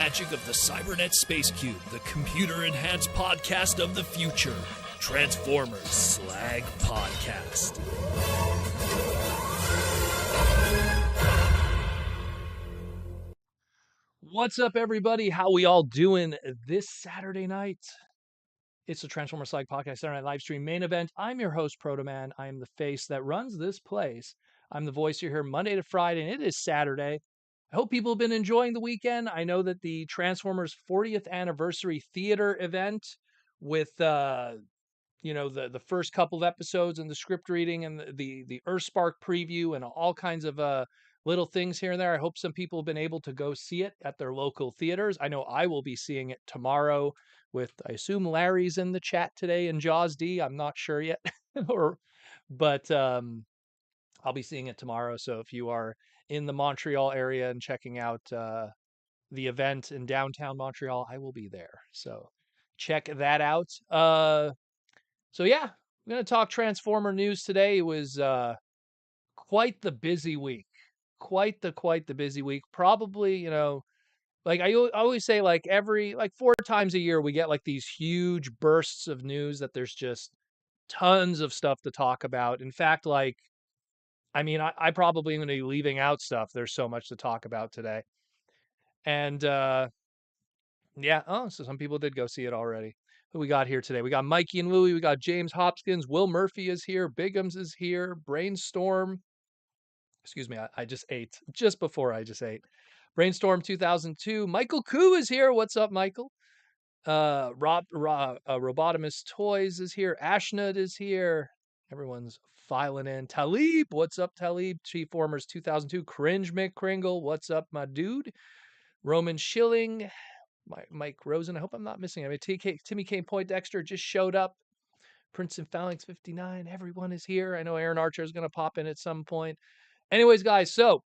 magic of the Cybernet Space Cube, the computer-enhanced podcast of the future. Transformers Slag Podcast. What's up, everybody? How we all doing this Saturday night? It's the Transformers Slag Podcast Saturday Night live stream main event. I'm your host, Protoman. I am the face that runs this place. I'm the voice you're here Monday to Friday, and it is Saturday. I hope people have been enjoying the weekend. I know that the Transformers 40th anniversary theater event with the first couple of episodes and the script reading and the Earthspark preview and all kinds of little things here and there. I hope some people have been able to go see it at their local theaters. I know I will be seeing it tomorrow with, I assume Larry's in the chat today and Jaws D. I'm not sure yet, but I'll be seeing it tomorrow. So if you are in the Montreal area and checking out the event in downtown Montreal, I will be there. So check that out. So yeah, I'm going to talk Transformer news today. It was quite the busy week. Quite the busy week. Probably, like I always say, like 4 times a year, we get like these huge bursts of news that there's just tons of stuff to talk about. In fact, I probably am going to be leaving out stuff. There's so much to talk about today. And so some people did go see it already. Who we got here today? We got Mikey and Louie. We got James Hopkins. Will Murphy is here. Bigums is here. Brainstorm. Excuse me, I just ate just before I just ate. Brainstorm 2002. Michael Koo is here. What's up, Michael? Robotimus Toys is here. Ashnud is here. Everyone's filing in. Talib, what's up, Talib? Chief Formers 2002. Cringe McCringle, what's up, my dude? Roman Schilling. Mike Rosen. I hope I'm not missing it. Timmy K. Poindexter just showed up. Princeton Phalanx 59. Everyone is here. I know Aaron Archer is going to pop in at some point. Anyways, guys, so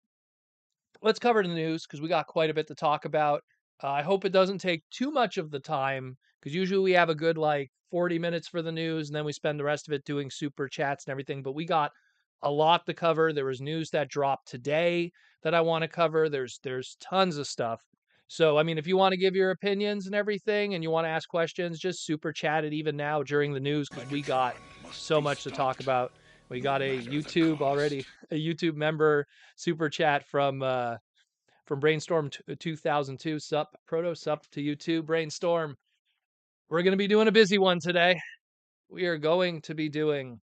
let's cover the news because we got quite a bit to talk about. I hope it doesn't take too much of the time because usually we have a good 40 minutes for the news and then we spend the rest of it doing super chats and everything. But we got a lot to cover. There was news that dropped today that I want to cover. There's tons of stuff. So, if you want to give your opinions and everything and you want to ask questions, just super chat it even now during the news because we got so much to talk about. We got a YouTube member super chat from Brainstorm 2002. Sup, Proto, sup to YouTube, Brainstorm. We're going to be doing a busy one today. We are going to be doing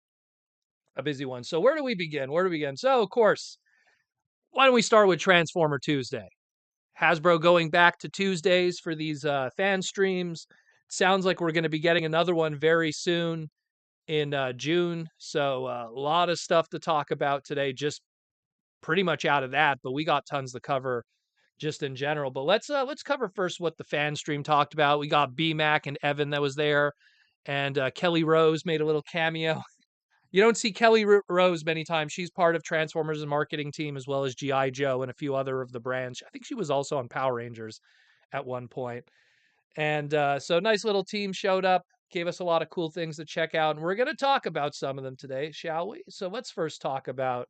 a busy one. So where do we begin? So, of course, why don't we start with Transformer Tuesday? Hasbro going back to Tuesdays for these fan streams. Sounds like we're going to be getting another one very soon in June. So a lot of stuff to talk about today, just pretty much out of that, but we got tons to cover just in general. But let's cover first what the fan stream talked about. We got B-Mac and Evan that was there, and Kelly Rose made a little cameo. You don't see Kelly Rose many times. She's part of Transformers' marketing team as well as G.I. Joe and a few other of the brands. I think she was also on Power Rangers at one point. And so nice little team showed up, gave us a lot of cool things to check out. And we're going to talk about some of them today, shall we? So let's first talk about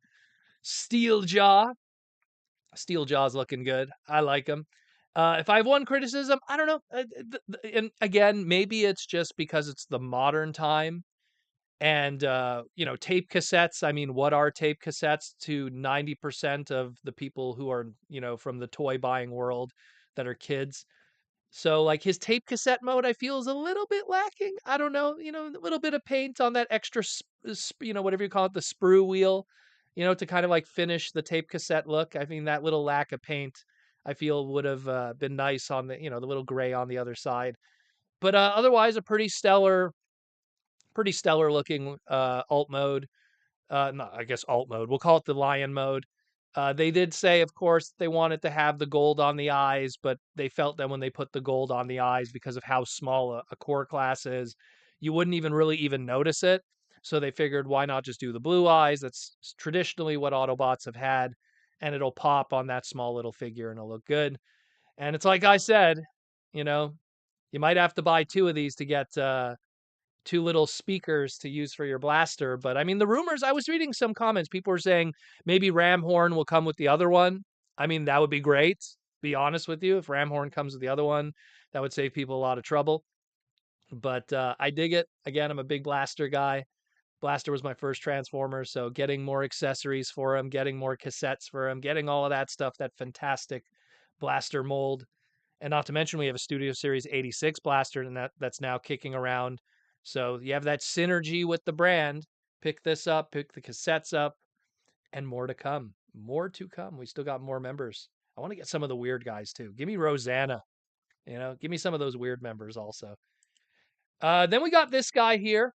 Steeljaw. Steeljaw's looking good. I like him. If I have one criticism, I don't know. And again, maybe it's just because it's the modern time. And, tape cassettes. What are tape cassettes to 90% of the people who are, from the toy buying world that are kids? So his tape cassette mode, I feel is a little bit lacking. I don't know, a little bit of paint on that extra, whatever you call it, the sprue wheel, to kind of finish the tape cassette look. That little lack of paint, I feel would have been nice on the, the little gray on the other side. But otherwise, a pretty stellar looking alt mode. No, I guess alt mode. We'll call it the lion mode. They did say, of course, they wanted to have the gold on the eyes, but they felt that when they put the gold on the eyes, because of how small a core class is, you wouldn't even notice it. So they figured, why not just do the blue eyes? That's traditionally what Autobots have had, and it'll pop on that small little figure and it'll look good. And it's like I said, you might have to buy 2 of these to get 2 little speakers to use for your blaster. But the rumors, I was reading some comments. People were saying maybe Ram Horn will come with the other one. That would be great. be honest with you. If Ramhorn comes with the other one, that would save people a lot of trouble. But I dig it. Again, I'm a big Blaster guy. Blaster was my first Transformer, so getting more accessories for him, getting more cassettes for him, getting all of that stuff, that fantastic Blaster mold. And not to mention, we have a Studio Series 86 Blaster, and that's now kicking around. So you have that synergy with the brand. Pick this up, pick the cassettes up, and more to come. More to come. We still got more members. I want to get some of the weird guys too. Give me Rosanna. Give me some of those weird members also. Then we got this guy here.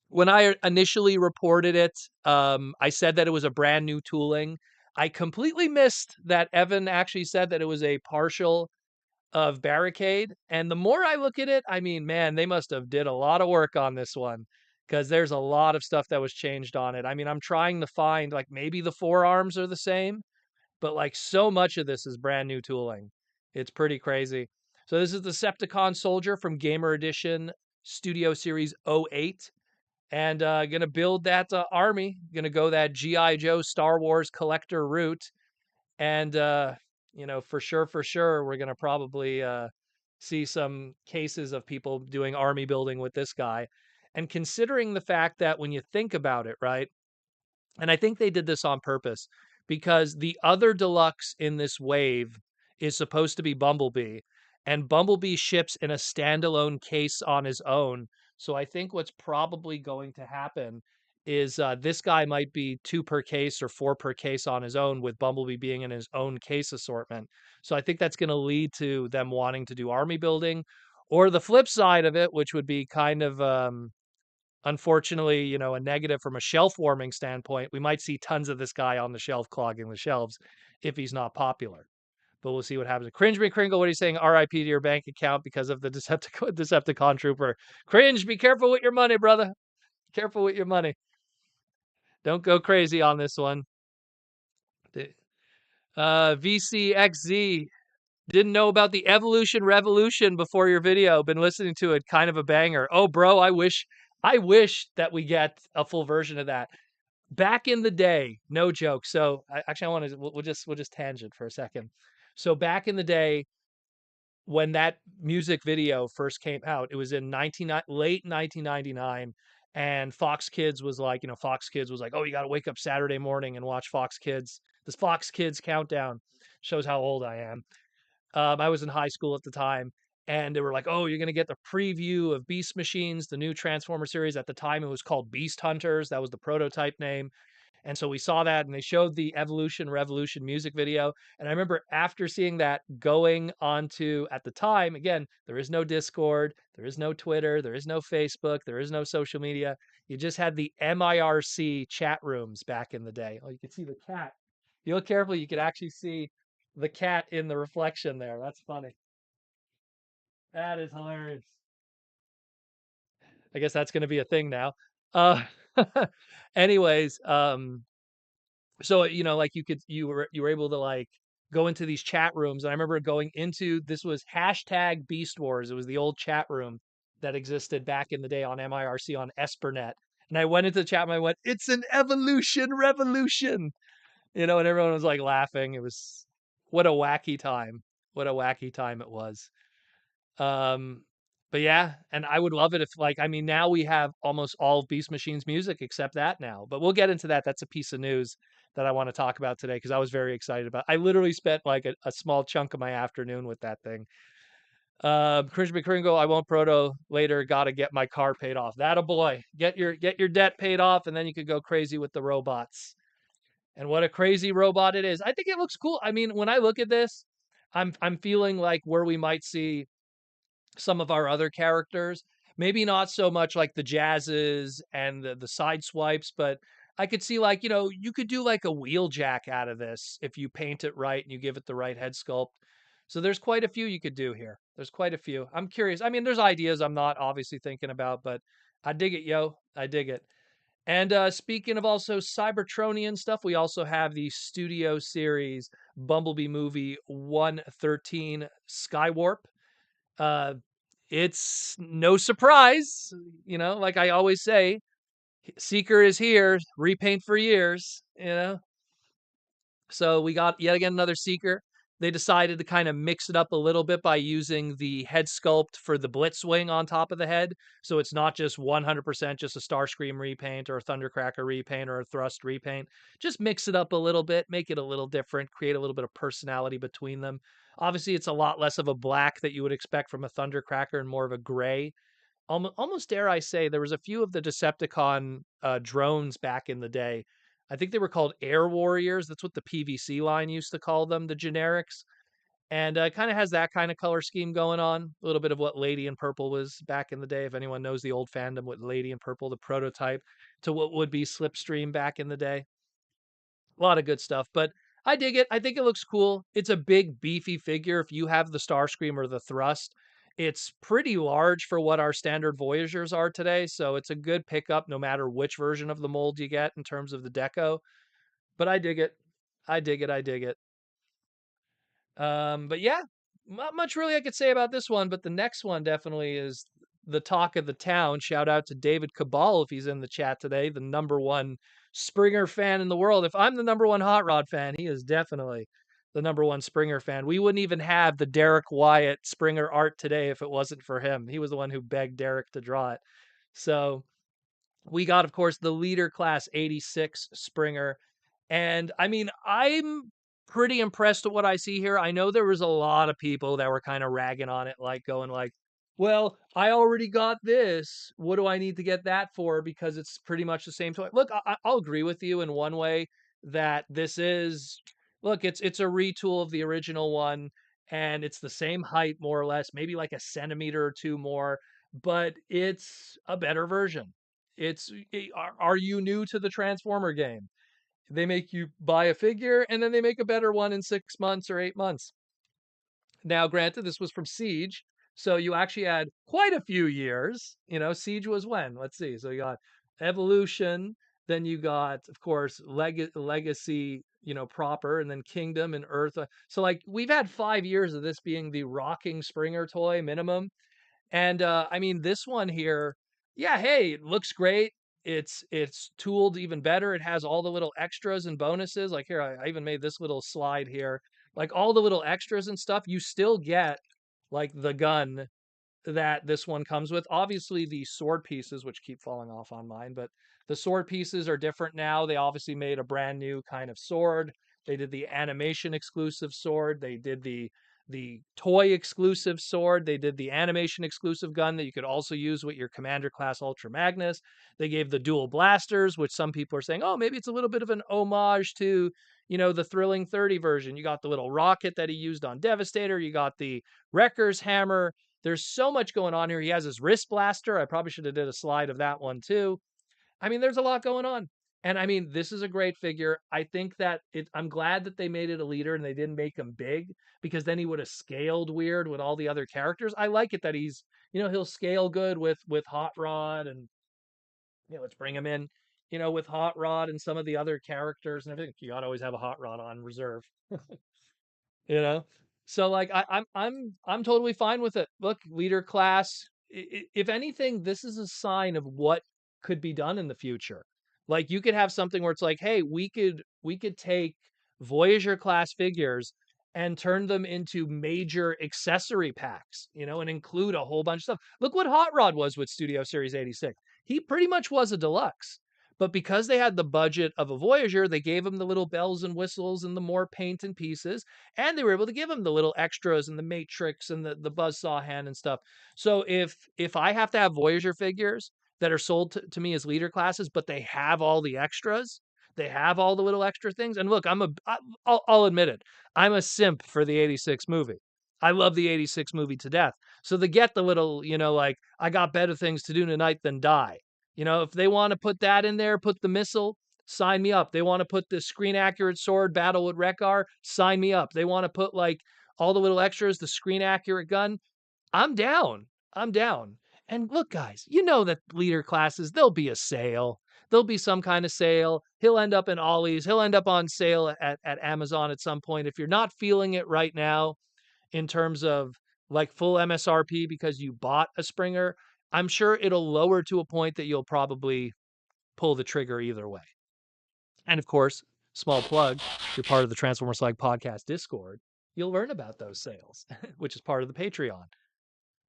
When I initially reported it, I said that it was a brand new tooling. I completely missed that Evan actually said that it was a partial of Barricade. And the more I look at it, I mean, man, they must have did a lot of work on this one because there's a lot of stuff that was changed on it. I mean, I'm trying to find like maybe the forearms are the same, but like so much of this is brand new tooling. It's pretty crazy. So this is the Decepticon Soldier from Gamer Edition Studio Series '08. And gonna build that army. Gonna go that G.I. Joe Star Wars collector route. And for sure, we're gonna probably see some cases of people doing army building with this guy. And considering the fact that when you think about it, right? And I think they did this on purpose because the other deluxe in this wave is supposed to be Bumblebee, and Bumblebee ships in a standalone case on his own. So I think what's probably going to happen is this guy might be 2 per case or 4 per case on his own, with Bumblebee being in his own case assortment. So I think that's going to lead to them wanting to do army building, or the flip side of it, which would be kind of unfortunately, a negative from a shelf warming standpoint. We might see tons of this guy on the shelf clogging the shelves if he's not popular. But we'll see what happens. Cringe me, Kringle. What are you saying? RIP to your bank account because of the Decepticon Trooper. Cringe, be careful with your money, brother. Careful with your money. Don't go crazy on this one. VCXZ. Didn't know about the Evolution Revolution before your video. Been listening to it. Kind of a banger. Oh, bro, I wish that we get a full version of that. Back in the day, no joke. So I want to we'll just tangent for a second. So back in the day, when that music video first came out, it was in late 1999, and Fox Kids was like, oh, you got to wake up Saturday morning and watch Fox Kids. This Fox Kids countdown shows how old I am. I was in high school at the time, and they were like, "Oh, you're gonna get the preview of Beast Machines, the new Transformer series." At the time, it was called Beast Hunters. That was the prototype name. And so we saw that, and they showed the Evolution Revolution music video. And I remember after seeing that, going onto, at the time, again, there is no Discord, there is no Twitter, there is no Facebook, there is no social media. You just had the MIRC chat rooms back in the day. Oh, you can see the cat. If you look carefully, you can actually see the cat in the reflection there. That's funny. That is hilarious. I guess that's going to be a thing now. Uh, anyways, so like you were able to like go into these chat rooms, and I remember going into, this was hashtag Beast Wars. It was the old chat room that existed back in the day on MIRC on Espernet. And I went into the chat and I went, "It's an evolution revolution," and everyone was like laughing. It was, what a wacky time. What a wacky time it was. Um, but yeah, and I would love it if, like, I mean, now we have almost all of Beast Machine's music except that now. But we'll get into that. That's a piece of news that I want to talk about today because I was very excited about. I literally spent like a small chunk of my afternoon with that thing. Cringe McCringle, I won't proto later. Got to get my car paid off. That a boy. Get your debt paid off, and then you could go crazy with the robots. And what a crazy robot it is. I think it looks cool. I mean, when I look at this, I'm feeling like where we might see some of our other characters. Maybe not so much like the jazzes and the side swipes, but I could see, like, you could do like a wheeljack out of this if you paint it right and you give it the right head sculpt. So there's quite a few you could do here. There's quite a few. I'm curious. I mean, there's ideas I'm not obviously thinking about, but I dig it, yo. I dig it. And speaking of also Cybertronian stuff, we also have the Studio Series Bumblebee movie 113 Skywarp. Uh, it's no surprise, like I always say, Seeker is here, repaint for years. So we got yet again another Seeker. They decided to kind of mix it up a little bit by using the head sculpt for the Blitzwing on top of the head. So it's not just 100% just a Starscream repaint or a Thundercracker repaint or a Thrust repaint. Just mix it up a little bit, make it a little different, create a little bit of personality between them. Obviously, it's a lot less of a black that you would expect from a Thundercracker and more of a gray. Almost dare I say, there was a few of the Decepticon drones back in the day. I think they were called Air Warriors. That's what the PVC line used to call them, the generics. And it kind of has that kind of color scheme going on. A little bit of what Lady in Purple was back in the day. If anyone knows the old fandom with Lady in Purple, the prototype to what would be Slipstream back in the day. A lot of good stuff, but I dig it. I think it looks cool. It's a big, beefy figure. If you have the Starscream or the Thrust, it's pretty large for what our standard Voyagers are today. So it's a good pickup no matter which version of the mold you get in terms of the deco. But I dig it. I dig it. I dig it. But yeah, not much really I could say about this one, but the next one definitely is the talk of the town. Shout out to David Cabal if he's in the chat today, the number one Springer fan in the world. If I'm the number one Hot Rod fan, he is definitely the number one Springer fan. We wouldn't even have the Derek Wyatt Springer art today if it wasn't for him. He was the one who begged Derek to draw it. So we got, of course, the Leader Class 86 Springer. And I mean, I'm pretty impressed with what I see here. I know there was a lot of people that were kind of ragging on it, like going like, well, I already got this. What do I need to get that for? Because it's pretty much the same toy. Look, I'll agree with you in one way that this is, look, it's a retool of the original one, and it's the same height more or less, maybe like a centimeter or two more, but it's a better version. Are you new to the Transformer game? They make you buy a figure and then they make a better one in 6 months or 8 months. Now, granted, this was from Siege, so you actually had quite a few years. Siege was when? Let's see. So you got Evolution, then you got, of course, Legacy, proper, and then Kingdom and Earth. So, like, we've had 5 years of this being the rocking Springer toy minimum. And I mean, this one here, yeah, hey, it looks great. It's tooled even better. It has all the little extras and bonuses. Like here, I even made this little slide here. Like all the little extras and stuff, you still get like the gun that this one comes with. Obviously, the sword pieces, which keep falling off on mine, but the sword pieces are different now. They obviously made a brand new kind of sword. They did the animation exclusive sword. They did the toy exclusive sword. They did the animation exclusive gun that you could also use with your Commander class Ultra Magnus. They gave the dual blasters, which some people are saying, oh, maybe it's a little bit of an homage to, the Thrilling 30 version. You got the little rocket that he used on Devastator. You got the Wrecker's hammer. There's so much going on here. He has his wrist blaster. I probably should have did a slide of that one too. I mean, there's a lot going on. And I mean, this is a great figure. I think that I'm glad that they made it a leader and they didn't make him big because then he would have scaled weird with all the other characters. I like it that he'll scale good with Hot Rod and let's bring him in, with Hot Rod and some of the other characters and everything. You gotta always have a Hot Rod on reserve. you know so like I'm totally fine with it. Look, leader class, if anything, this is a sign of what could be done in the future. Like you could have something where it's like, hey, we could take Voyager class figures and turn them into major accessory packs, and include a whole bunch of stuff. Look what Hot Rod was with Studio Series 86. He pretty much was a deluxe. But because they had the budget of a Voyager, they gave him the little bells and whistles and the more paint and pieces, and they were able to give him the little extras and the Matrix and the buzzsaw hand and stuff. So if I have to have Voyager figures that are sold to me as leader classes, but they have all the extras, they have all the little extra things. And look, I'll admit it, I'm a simp for the 86 movie. I love the 86 movie to death. So they get the little, like, I got better things to do tonight than die. If they want to put that in there, put the missile, sign me up. They want to put the screen accurate sword, battle with Wreck-Ar, sign me up. They want to put like all the little extras, the screen accurate gun. I'm down. I'm down. And look, guys, that leader classes, there'll be a sale. There'll be some kind of sale. He'll end up in Ollie's. He'll end up on sale at Amazon at some point. If you're not feeling it right now in terms of like full MSRP because you bought a Springer, I'm sure it'll lower to a point that you'll probably pull the trigger either way. And of course, small plug, you're part of the Transformer Slag podcast Discord. you'll learn about those sales, which is part of the Patreon.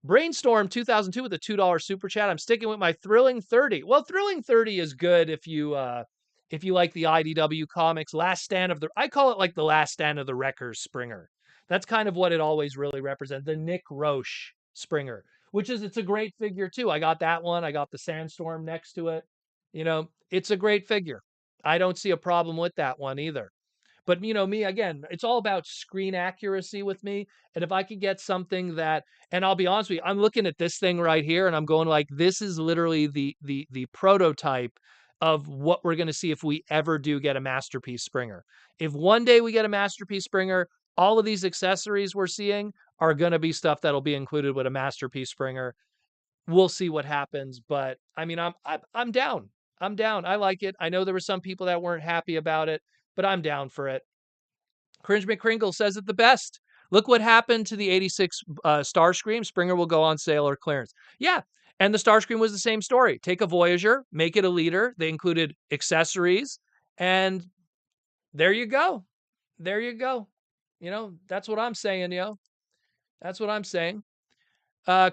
Brainstorm 2002 with a $2 super chat. I'm sticking with my Thrilling 30. Well, Thrilling 30 is good if you like the IDW comics. I call it like the last stand of the Wreckers Springer. That's kind of what it always really represents. The Nick Roche Springer, it's a great figure too. I got that one. I got the Sandstorm next to it. It's a great figure. I don't see a problem with that one either. But me again, it's all about screen accuracy with me. And if I could get something and I'll be honest with you, I'm looking at this thing right here and I'm going like, this is literally the prototype of what we're going to see if we ever do get a Masterpiece Springer. If one day we get a Masterpiece Springer, all of these accessories we're seeing are going to be stuff that'll be included with a Masterpiece Springer. We'll see what happens, but I mean, I'm down. I'm down. I like it. I know there were some people that weren't happy about it, but I'm down for it. Cringe McCringle says it the best. Look what happened to the 86 Starscream. Springer will go on sale or clearance. Yeah, and the Starscream was the same story. Take a Voyager, make it a leader. They included accessories, and there you go. There you go. That's what I'm saying, That's what I'm saying.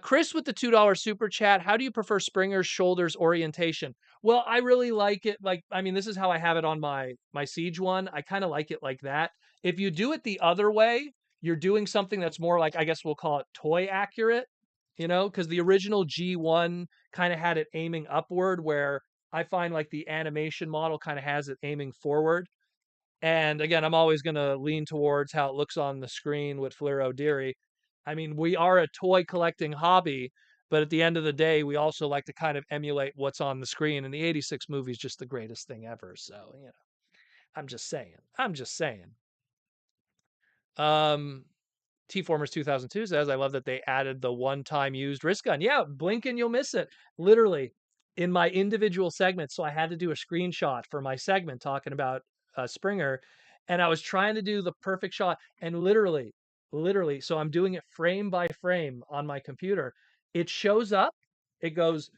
Chris with the $2 super chat. How do you prefer Springer's shoulders orientation? Well, I really like it. This is how I have it on my Siege one. I kind of like it like that. If you do it the other way, you're doing something that's more like, I guess we'll call it toy accurate, because the original G1 kind of had it aiming upward, where I find like the animation model kind of has it aiming forward. And again, I'm always going to lean towards how it looks on the screen with Flair O'Deary. I mean, we are a toy collecting hobby, but at the end of the day, we also like to kind of emulate what's on the screen. And the 86 movie is just the greatest thing ever. So, I'm just saying. I'm just saying. T-Formers 2002 says, I love that they added the one-time used wrist gun. Yeah, blink and you'll miss it. Literally, in my individual segment. So I had to do a screenshot for my segment talking about Springer. And I was trying to do the perfect shot. And literally, so I'm doing it frame by frame on my computer. It shows up. It goes,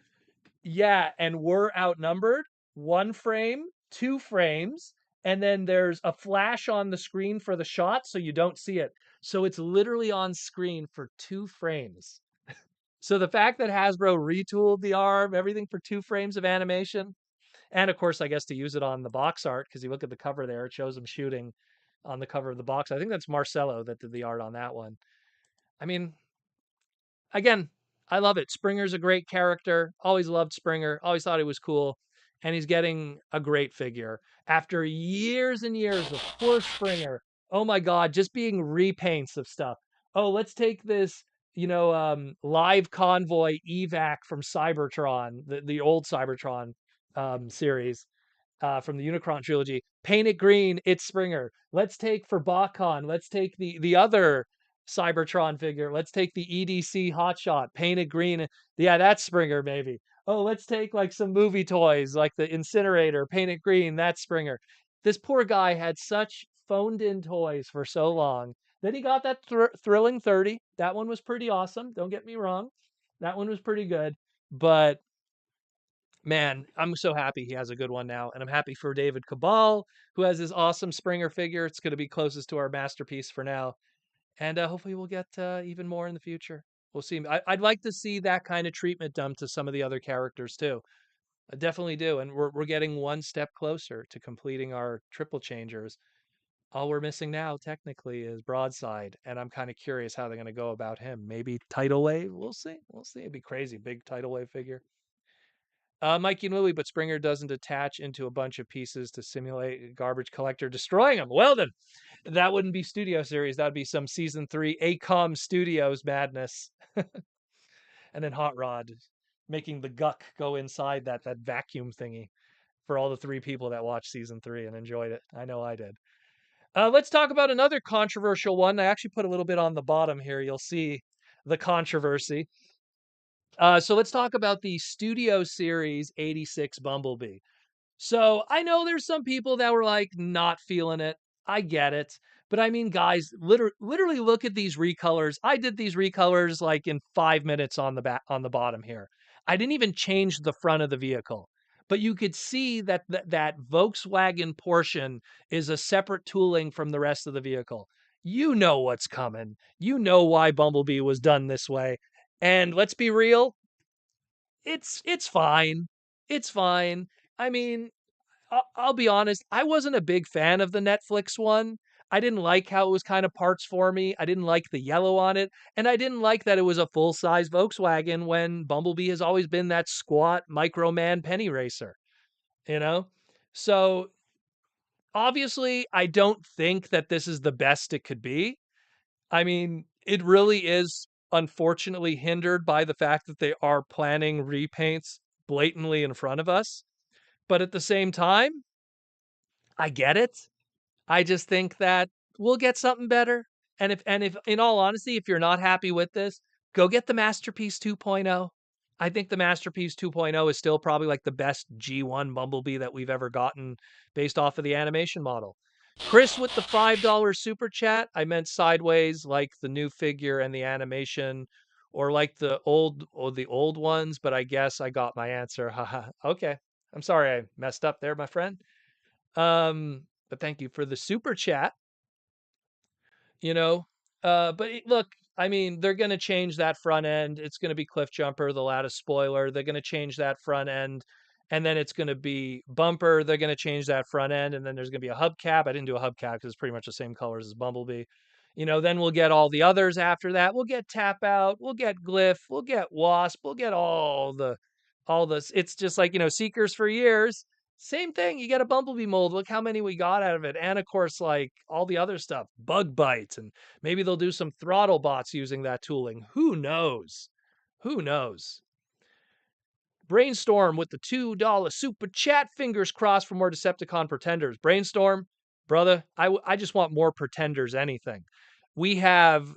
yeah, and we're outnumbered. 1 frame, 2 frames. And then there's a flash on the screen for the shot, so you don't see it. So it's literally on screen for 2 frames. So the fact that Hasbro retooled the arm, everything for 2 frames of animation, and of course, I guess to use it on the box art, because you look at the cover there, it shows him shooting on the cover of the box. I think that's Marcelo that did the art on that one. I mean, again, I love it. Springer's a great character. Always loved Springer. Always thought he was cool. And he's getting a great figure. After years and years of poor Springer, oh my God, just being repaints of stuff. Oh, let's take this, live convoy evac from Cybertron, the old Cybertron series from the Unicron trilogy. Paint it green, it's Springer. Let's take for Bakon, let's take the other Cybertron figure. Let's take the EDC Hotshot, paint it green. Yeah, that's Springer, maybe. Oh, let's take like some movie toys, like the Incinerator, paint it green. That's Springer. This poor guy had such phoned in toys for so long. Then he got that Thrilling 30. That one was pretty awesome. Don't get me wrong. That one was pretty good. But man, I'm so happy he has a good one now. And I'm happy for David Cabal, who has his awesome Springer figure. It's going to be closest to our masterpiece for now. And hopefully we'll get even more in the future. We'll see. I'd like to see that kind of treatment done to some of the other characters too. I definitely do. And we're getting one step closer to completing our triple changers. All we're missing now, technically, is Broadside. And I'm kind of curious how they're going to go about him. Maybe Tidal Wave. We'll see. We'll see. It'd be crazy. Big Tidal Wave figure. Mikey and Louie, but Springer doesn't attach into a bunch of pieces to simulate a garbage collector destroying them. Well, then, that wouldn't be Studio Series. That'd be some Season 3 ACOM Studios madness. And then Hot Rod making the guck go inside that vacuum thingy for all the 3 people that watched Season 3 and enjoyed it. I know I did. Let's talk about another controversial one. I actually put a little bit on the bottom here. You'll see the controversy. So let's talk about the Studio Series 86 Bumblebee. So I know there's some people that were like not feeling it. I get it. But I mean, guys, literally look at these recolors. I did these recolors like in 5 minutes on the bottom here. I didn't even change the front of the vehicle. But you could see that Volkswagen portion is a separate tooling from the rest of the vehicle. You know what's coming. You know why Bumblebee was done this way. And let's be real, it's fine. It's fine. I mean, I'll be honest, I wasn't a big fan of the Netflix one. I didn't like how it was kind of parts for me. I didn't like the yellow on it, and I didn't like that it was a full-size Volkswagen when Bumblebee has always been that squat Microman penny racer, you know? So, obviously, I don't think that this is the best it could be. I mean, it really is unfortunately hindered by the fact that they are planning repaints blatantly in front of us. But at the same time, I get it. I just think that we'll get something better. And if in all honesty, if you're not happy with this, go get the Masterpiece 2.0. I think the Masterpiece 2.0 is still probably like the best G1 Bumblebee that we've ever gotten based off of the animation model. Chris with the $5 super chat. I meant sideways, like the new figure and the animation, or like the old ones, but I guess I got my answer. Haha. Okay. I'm sorry I messed up there, my friend. But thank you for the super chat, you know. Look, I mean, they're gonna change that front end. It's gonna be Cliff Jumper, the lattice spoiler. They're gonna change that front end, and then it's gonna be Bumper. They're gonna change that front end, and then there's gonna be a hubcap. I didn't do a hubcap because it's pretty much the same colors as Bumblebee. You know, then we'll get all the others after that. We'll get Tap Out, we'll get Glyph, we'll get Wasp, we'll get all this. It's just like, Seekers for years. Same thing. You get a Bumblebee mold. Look how many we got out of it. And of course, like all the other stuff, Bug Bites, and maybe they'll do some throttle bots using that tooling. Who knows? Who knows? Brainstorm with the $2 super chat. Fingers crossed for more Decepticon pretenders. Brainstorm, brother, I just want more pretenders, anything. We have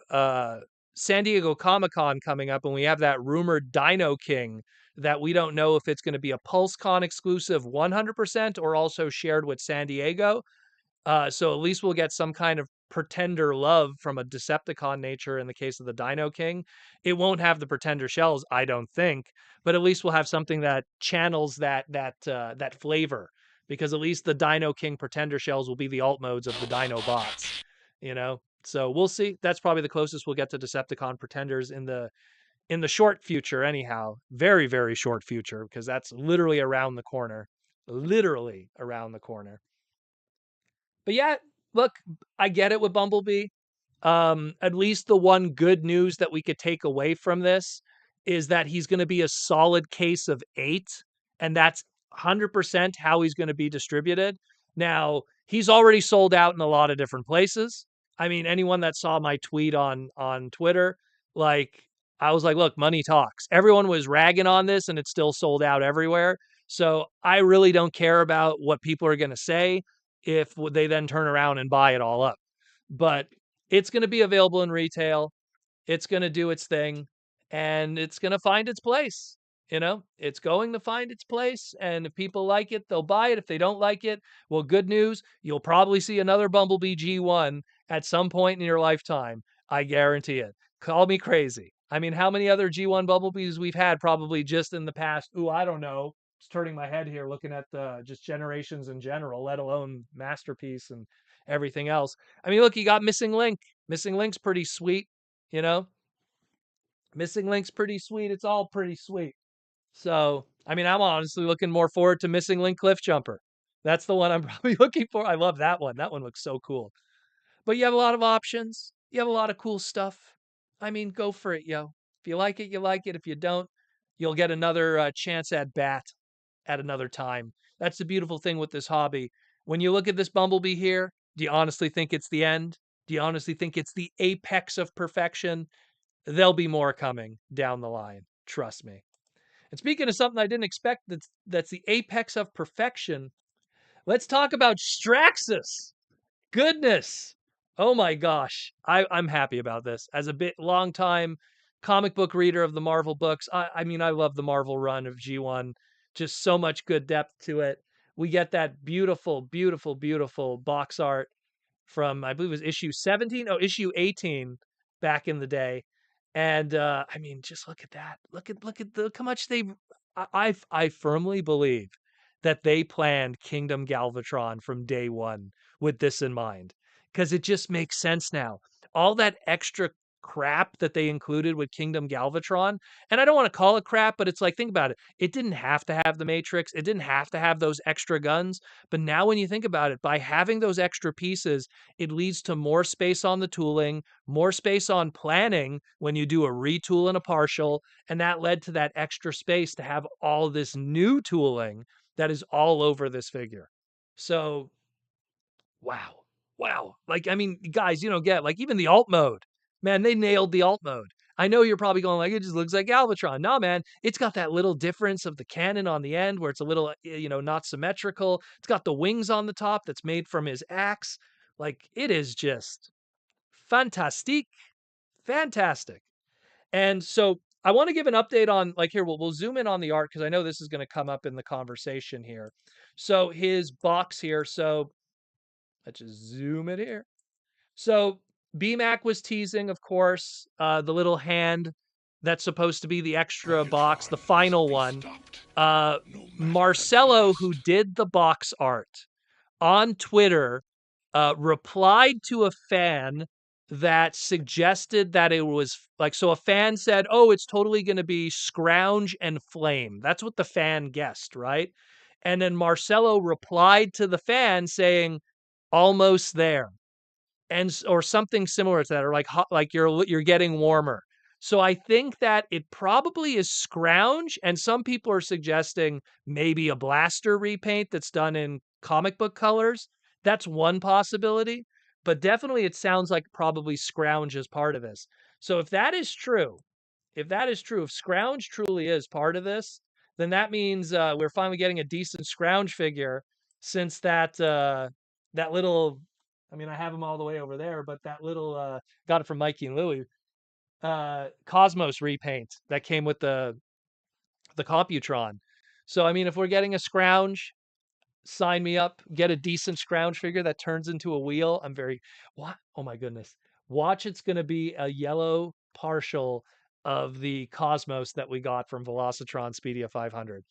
San Diego Comic-Con coming up, and we have that rumored Dino King that we don't know if it's going to be a PulseCon exclusive 100% or also shared with San Diego. So at least we'll get some kind of pretender love from a Decepticon nature in the case of the Dino King. It won't have the pretender shells, I don't think, but at least we'll have something that channels that flavor. Because at least the Dino King pretender shells will be the alt modes of the Dino bots, you know. So we'll see. That's probably the closest we'll get to Decepticon pretenders in the short future, anyhow. Very, very short future, because that's literally around the corner. Literally around the corner. But yeah, look, I get it with Bumblebee. At least the one good news that we could take away from this is that he's going to be a solid case of 8, and that's 100% how he's going to be distributed. Now, he's already sold out in a lot of different places. I mean, anyone that saw my tweet on Twitter, like I was like, look, money talks. Everyone was ragging on this and it's still sold out everywhere. So I really don't care about what people are going to say if they then turn around and buy it all up. But it's going to be available in retail. It's going to do its thing, and it's going to find its place. It's going to find its place. And if people like it, they'll buy it. If they don't like it, well, good news. You'll probably see another Bumblebee G1 at some point in your lifetime. I guarantee it. Call me crazy. I mean, how many other G1 Bumblebees we've had probably just in the past? Ooh, I don't know. Just turning my head here, looking at the just generations in general, let alone Masterpiece and everything else. I mean, look, you got Missing Link. Missing Link's pretty sweet, you know? Missing Link's pretty sweet. It's all pretty sweet. So, I mean, I'm honestly looking more forward to Missing Link Cliff Jumper. That's the one I'm probably looking for. I love that one. That one looks so cool. But you have a lot of options. You have a lot of cool stuff. I mean, go for it, yo. If you like it, you like it. If you don't, you'll get another chance at bat at another time. That's the beautiful thing with this hobby. When you look at this Bumblebee here, do you honestly think it's the end? Do you honestly think it's the apex of perfection? There'll be more coming down the line. Trust me. And speaking of something I didn't expect that's the apex of perfection, let's talk about Straxus. Goodness. Oh my gosh. I'm happy about this. As a long time comic book reader of the Marvel books, I mean, I love the Marvel run of G1. Just so much good depth to it. We get that beautiful, beautiful, beautiful box art from, I believe it was issue 17, issue 18 back in the day. And I mean, just look at that. Look how much I firmly believe that they planned Kingdom Galvatron from day one with this in mind. because it just makes sense now. All that extra crap that they included with Kingdom Galvatron, and I don't want to call it crap, but it's like, think about it. It didn't have to have the Matrix. It didn't have to have those extra guns. But now when you think about it, by having those extra pieces, it leads to more space on the tooling, more space on planning when you do a retool and a partial, and that led to that extra space to have all this new tooling that is all over this figure. So, wow. Wow. Like, I mean, guys, you don't get like even the alt mode. Man, they nailed the alt mode. I know you're probably going like it just looks like Galvatron. No, man, it's got that little difference of the cannon on the end where it's a little, not symmetrical. It's got the wings on the top that's made from his axe. Like it is just fantastic, fantastic. And so I want to give an update on like here. We'll zoom in on the art because I know this is going to come up in the conversation here. So his box here. So let's just zoom it here. So BMAC was teasing, of course, the little hand that's supposed to be the extra box, the final one. Marcelo, who did the box art on Twitter, replied to a fan that suggested that it was like, so a fan said, oh, it's totally going to be Scrounge and Flame. That's what the fan guessed, right? And then Marcelo replied to the fan saying, almost there, and or something similar to that, or like you're getting warmer. So I think that it probably is Scrounge, and some people are suggesting maybe a Blaster repaint that's done in comic book colors. That's one possibility, but definitely it sounds like probably Scrounge is part of this. So if that is true, if Scrounge truly is part of this, then that means we're finally getting a decent Scrounge figure since that little, I mean, I have them all the way over there, but that little got it from Mikey and Louie, Cosmos repaint that came with the Computron. So I mean, if we're getting a Scrounge, sign me up. Get a decent Scrounge figure that turns into a wheel. I'm very what? Oh my goodness! Watch, it's going to be a yellow partial of the Cosmos that we got from Velocitron Speedia 500.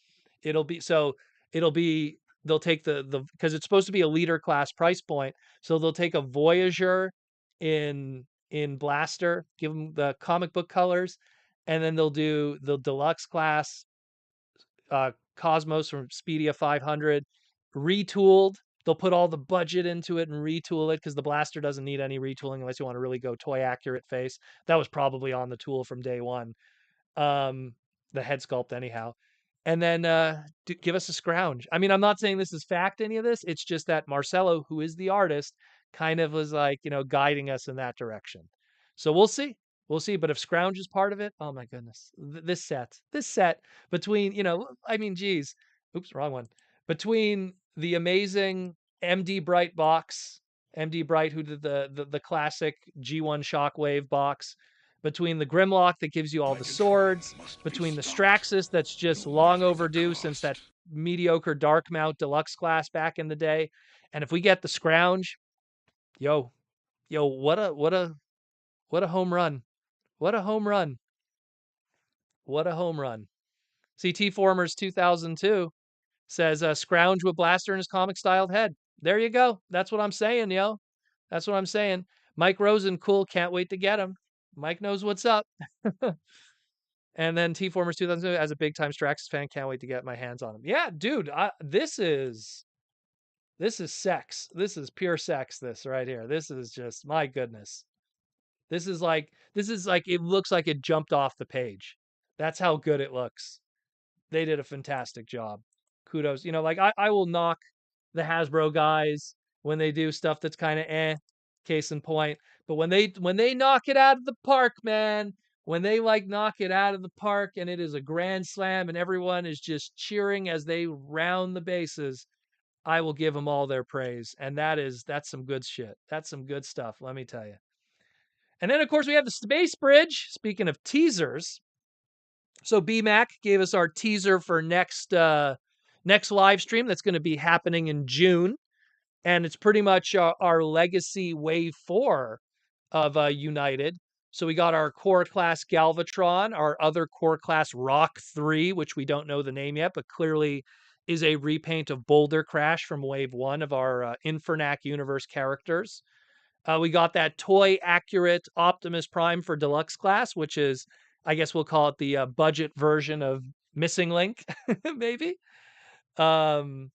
It'll be so. It'll be they'll take the because it's supposed to be a leader class price point, so they'll take a Voyager in Blaster, give them the comic book colors, and then they'll do the deluxe class Cosmos from Speedia 500 retooled. They'll put all the budget into it and retool it because the Blaster doesn't need any retooling unless you want to really go toy accurate face. That was probably on the tool from day one. The head sculpt anyhow. And then give us a Scrounge. I mean, I'm not saying this is fact, any of this. It's just that Marcelo, who is the artist, kind of was like, guiding us in that direction. So we'll see. We'll see. But if Scrounge is part of it, oh my goodness. This set between, I mean, geez. Oops, wrong one. Between the amazing MD Bright box, MD Bright, who did the classic G1 Shockwave box, between the Grimlock that gives you all the swords, between the Straxus that's just long overdue since that mediocre Dark Mount Deluxe class back in the day, and if we get the Scrounge, yo, what a home run. What a home run. What a home run. CT Formers 2002 says Scrounge with Blaster in his comic styled head. There you go. That's what I'm saying, yo. That's what I'm saying. Mike Rosen, cool. Can't wait to get him. Mike knows what's up. And then T Formers 2002, as a big time Straxus fan, can't wait to get my hands on him. Yeah, dude, this is sex. This is pure sex. This right here. This is just my goodness. This is like it looks like it jumped off the page. That's how good it looks. They did a fantastic job. Kudos. Like I will knock the Hasbro guys when they do stuff that's kind of case in point. But when they knock it out of the park, man, when they like knock it out of the park and it is a grand slam and everyone is just cheering as they round the bases, I will give them all their praise. And that's some good shit. That's some good stuff, let me tell you. And then of course we have the Space Bridge. Speaking of teasers, so BMAC gave us our teaser for next live stream that's going to be happening in June. And it's pretty much our legacy wave 4 of United. So we got our core class Galvatron, our other core class Rock 3, which we don't know the name yet, but clearly is a repaint of Boulder Crash from wave 1 of our Infernac universe characters. We got that toy accurate Optimus Prime for deluxe class, which is, I guess we'll call it the budget version of Missing Link, maybe. Um,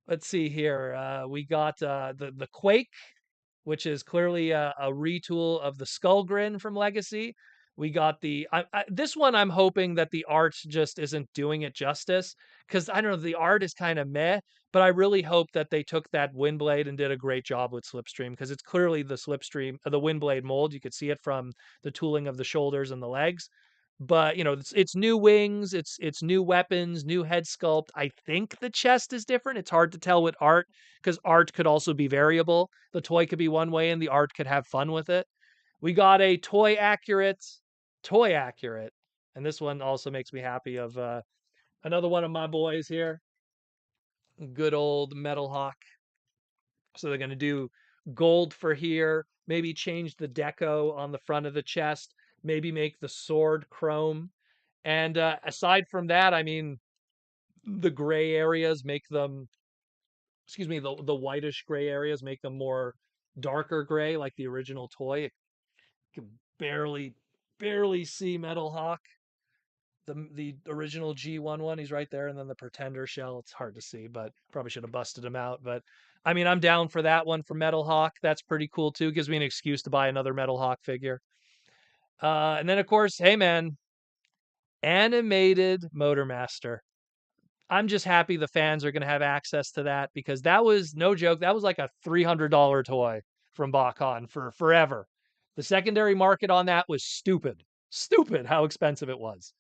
let's see here. We got the Quake, which is clearly a retool of the Skull Grin from Legacy. We got this one. I'm hoping that the art just isn't doing it justice, because I don't know, the art is kind of meh. But I really hope that they took that Windblade and did a great job with Slipstream, because it's clearly the Slipstream, the Windblade mold. You could see it from the tooling of the shoulders and the legs. But it's new wings, it's new weapons, new head sculpt. I think the chest is different. It's hard to tell with art, because art could also be variable. The toy could be one way and the art could have fun with it. We got a toy accurate, and this one also makes me happy of another one of my boys here, good old Metal Hawk. So they're going to do gold for here, maybe change the deco on the front of the chest, maybe make the sword chrome. And aside from that, I mean, the gray areas make them, excuse me, the whitish gray areas make them more darker gray, like the original toy. You can barely see Metal Hawk, the original G11. He's right there, and then the Pretender shell. It's hard to see, but probably should have busted him out. But I mean, I'm down for that one for Metal Hawk. That's pretty cool too. Gives me an excuse to buy another Metal Hawk figure. And then of course, hey man, animated Motormaster. I'm just happy the fans are going to have access to that, because that was no joke. That was like a $300 toy from Bakon for forever. The secondary market on that was stupid. Stupid how expensive it was,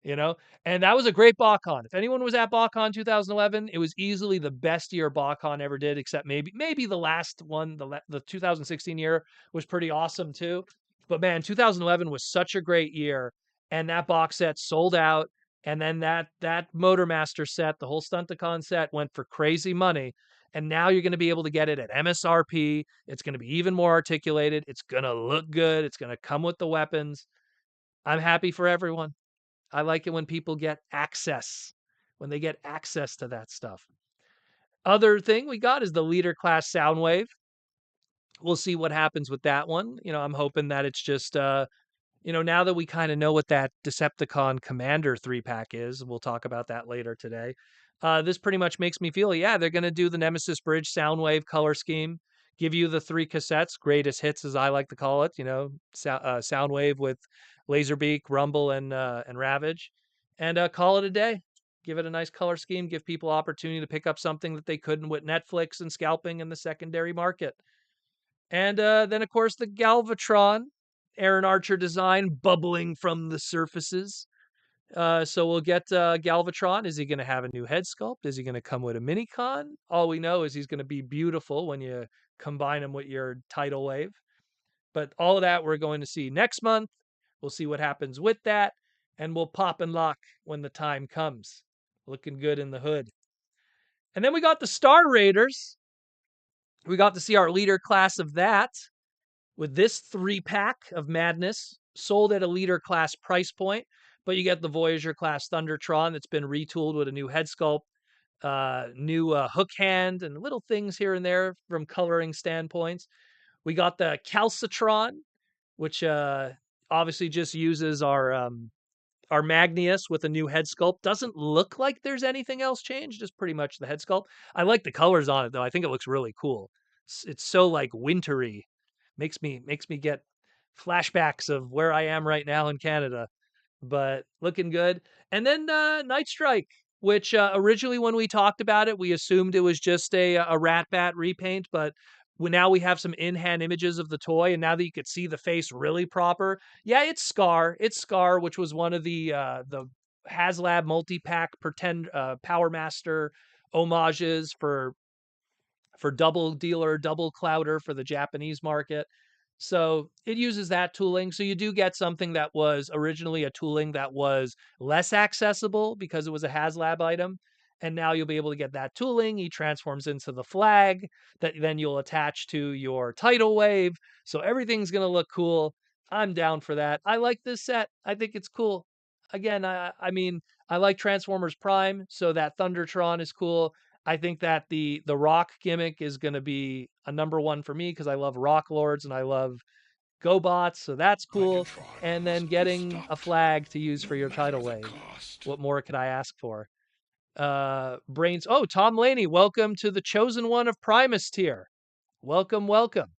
you know? And that was a great Bakon. If anyone was at Bakon 2011, it was easily the best year Bakon ever did, except maybe the last one, the 2016 year was pretty awesome too. But man, 2011 was such a great year, and that box set sold out. And then that Motormaster set, the whole Stunticon set, went for crazy money. And now you're going to be able to get it at MSRP. It's going to be even more articulated. It's going to look good. It's going to come with the weapons. I'm happy for everyone. I like it when people get access, when they get access to that stuff. Other thing we got is the leader class Soundwave. We'll see what happens with that one. I'm hoping that it's just now that we kind of know what that Decepticon Commander 3-pack is, we'll talk about that later today. This pretty much makes me feel, yeah, they're going to do the Nemesis Bridge Soundwave color scheme, give you the 3 cassettes, greatest hits as I like to call it, Soundwave with Laserbeak, Rumble, and Ravage, and call it a day. Give it a nice color scheme, give people opportunity to pick up something that they couldn't with Netflix and scalping in the secondary market. And then, of course, the Galvatron, Aaron Archer design, bubbling from the surfaces. So we'll get Galvatron. Is he going to have a new head sculpt? Is he going to come with a Minicon? All we know is he's going to be beautiful when you combine him with your Tidal Wave. But all of that we're going to see next month. We'll see what happens with that. And we'll pop and lock when the time comes. Looking good in the hood. And then we got the Star Raiders. We got to see our leader class of that with this 3-pack of madness, sold at a leader class price point. But you get the Voyager class Thundertron that's been retooled with a new head sculpt, new hook hand, and little things here and there from coloring standpoints. We got the Calcitron, which obviously just uses our Magnius with a new head sculpt. Doesn't look like there's anything else changed, just pretty much the head sculpt. I like the colors on it though. I think it looks really cool. It's so like wintry. Makes me get flashbacks of where I am right now in Canada. But looking good. And then Night Strike, which originally when we talked about it, we assumed it was just a Rat Bat repaint, but now we have some in-hand images of the toy, and now that you could see the face really proper, yeah, it's Scar. It's Scar, which was one of the HasLab multi-pack pretend Power Master homages for Double Dealer, Double Clouder for the Japanese market. So it uses that tooling. So you do get something that was originally a tooling that was less accessible because it was a HasLab item. And now you'll be able to get that tooling. He transforms into the flag that then you'll attach to your Tidal Wave. So everything's going to look cool. I'm down for that. I like this set. I think it's cool. Again, I mean, I like Transformers Prime, so that Thundertron is cool. I think that the rock gimmick is going to be a number one for me because I love Rock Lords and I love GoBots, so that's cool. And then getting a flag to use for your tidal wave. What more could I ask for? Brains. Oh, Tom Laney, welcome to the chosen one of Primus tier. Welcome, welcome.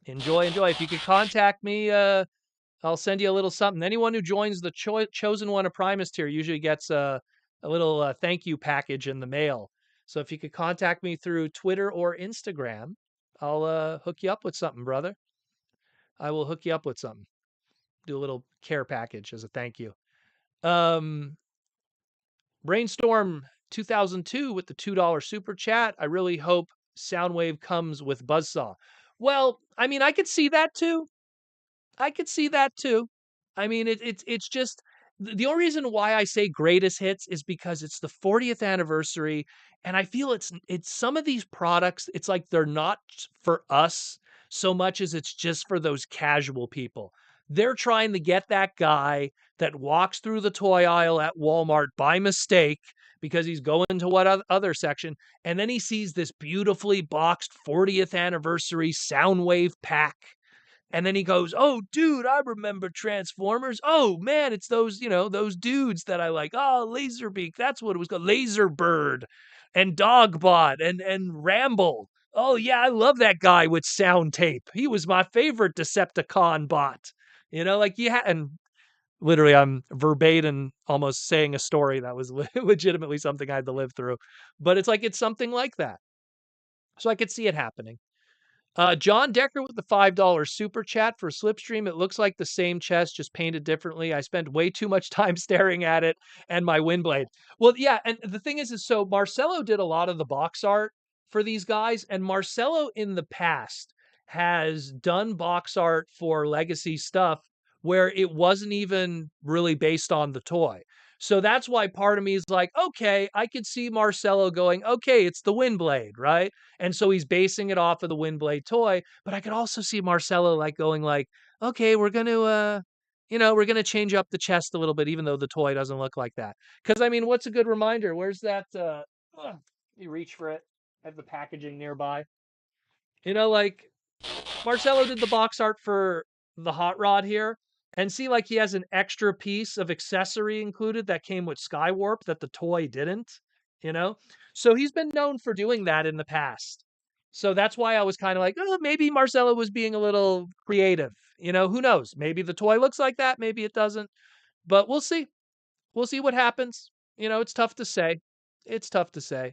Enjoy, enjoy. If you could contact me, I'll send you a little something. Anyone who joins the chosen one of Primus tier usually gets a little thank you package in the mail. So if you could contact me through Twitter or Instagram, I'll hook you up with something, brother. I will hook you up with something. Do a little care package as a thank you. Brainstorm 2002 with the $2 super chat. I really hope Soundwave comes with Buzzsaw. Well, I mean, I could see that too. I could see that too. I mean, it's just the only reason why I say greatest hits is because it's the 40th anniversary, and I feel it's some of these products. It's like they're not for us so much as it's just for those casual people. They're trying to get that guy that walks through the toy aisle at Walmart by mistake because he's going to what other section, and then he sees this beautifully boxed 40th anniversary Soundwave pack. And then he goes, "Oh, dude, I remember Transformers. Oh, man, it's those, those dudes that I like. Oh, Laserbeak, that's what it was called. Laserbird and Dogbot and Ramble. Oh, yeah, I love that guy with sound tape. He was my favorite Decepticon bot." And literally I'm verbatim almost saying a story that was legitimately something I had to live through. But it's something like that. So I could see it happening. John Decker with the $5 super chat for Slipstream. It looks like the same chest, just painted differently. I spent way too much time staring at it and my wind blade. Well, yeah, and the thing is so Marcelo did a lot of the box art for these guys, and Marcelo in the past has done box art for legacy stuff where it wasn't even really based on the toy. So that's why part of me is like, okay, I could see Marcelo going, okay, it's the wind blade, right? And so he's basing it off of the Windblade toy, but I could also see Marcelo going okay, we're going to we're going to change up the chest a little bit even though the toy doesn't look like that. Cuz I mean, what's a good reminder? Where's that you reach for it. I have the packaging nearby. Like Marcelo did the box art for the hot rod here, and see he has an extra piece of accessory included that came with Skywarp that the toy didn't, you know? So he's been known for doing that in the past. So that's why I was kind of like, oh, maybe Marcelo was being a little creative. Who knows? Maybe the toy looks like that, maybe it doesn't. But we'll see. We'll see what happens. It's tough to say. It's tough to say.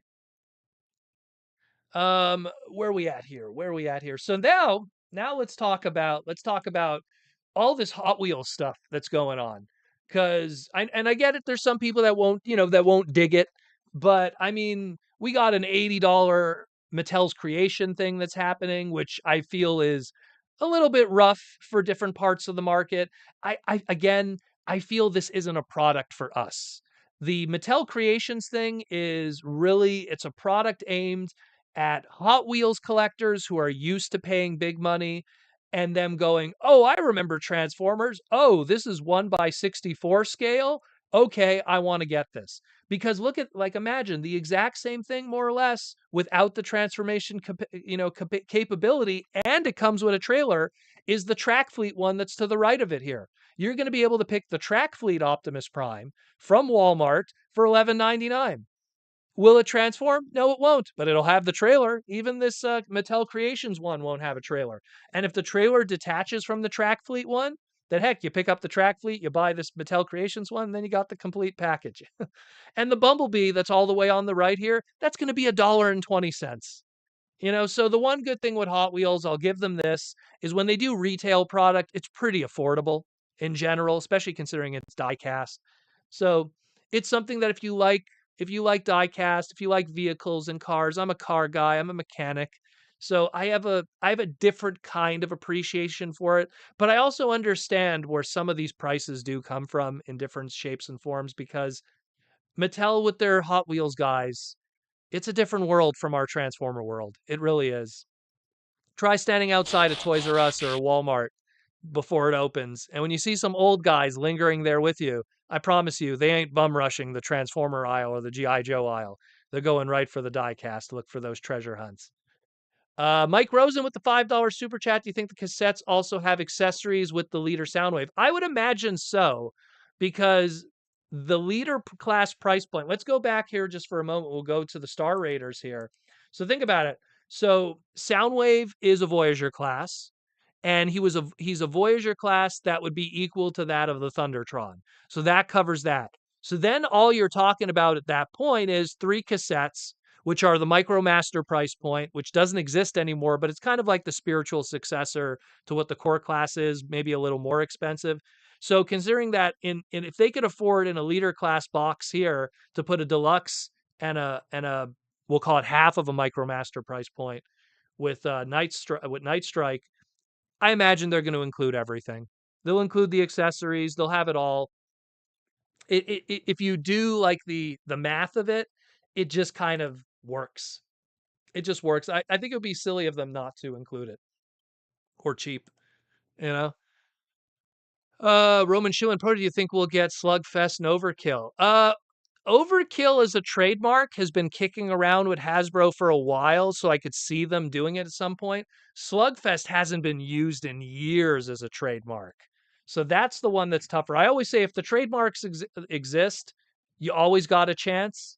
Where are we at here? Where are we at here? So now let's talk about all this Hot Wheels stuff that's going on. Cause I get it, there's some people that won't dig it, but I mean, we got an $80 Mattel's Creation thing that's happening, which I feel is a little bit rough for different parts of the market. I feel this isn't a product for us. The Mattel Creations thing it's a product aimed at Hot Wheels collectors who are used to paying big money and them going, "Oh, I remember Transformers. Oh, this is 1/64 scale. Okay, I want to get this." Because look at imagine the exact same thing more or less without the transformation capability, and it comes with a trailer, is the Track Fleet one that's to the right of it here. You're going to be able to pick the Track Fleet Optimus Prime from Walmart for $11.99. Will it transform? No, it won't, but it'll have the trailer. Even this Mattel Creations one won't have a trailer. And if the trailer detaches from the Track Fleet one, then heck, you pick up the Track Fleet, you buy this Mattel Creations one, and then you got the complete package. And the Bumblebee that's all the way on the right here, that's going to be $1.20. So the one good thing with Hot Wheels, I'll give them this, is when they do retail product, it's pretty affordable in general, especially considering it's die cast. So it's something that if you like diecast, if you like vehicles and cars, I'm a car guy, I'm a mechanic. So I have a different kind of appreciation for it, but I also understand where some of these prices do come from in different shapes and forms because Mattel with their Hot Wheels guys, it's a different world from our Transformer world. It really is. Try standing outside a Toys R Us or a Walmart before it opens. And when you see some old guys lingering there with you, I promise you, they ain't bum rushing the Transformer aisle or the G.I. Joe aisle. They're going right for the die-cast to look for those treasure hunts. Mike Rosen with the $5 super chat. Do you think the cassettes also have accessories with the leader Soundwave? I would imagine so, because the leader class price point. Let's go back here just for a moment. We'll go to the Star Raiders here. So think about it. So Soundwave is a Voyager class, and he's a Voyager class that would be equal to that of the Thundertron. So that covers that. So then all you're talking about at that point is 3 cassettes, which are the MicroMaster price point, which doesn't exist anymore, but it's kind of like the spiritual successor to what the core class is, maybe a little more expensive. So considering that if they could afford in a leader class box here to put a deluxe and a we'll call it half of a MicroMaster price point with Night Strike, I imagine they're going to include everything. They'll include the accessories. They'll have it all. If you do like the math of it, it just kind of works. It just works. I think it would be silly of them not to include it or cheap, you know. Roman Schilling Pro, do you think we'll get Slugfest and Overkill? Overkill as a trademark has been kicking around with Hasbro for a while, so I could see them doing it at some point. Slugfest hasn't been used in years as a trademark. So that's the one that's tougher. I always say if the trademarks exist, you always got a chance.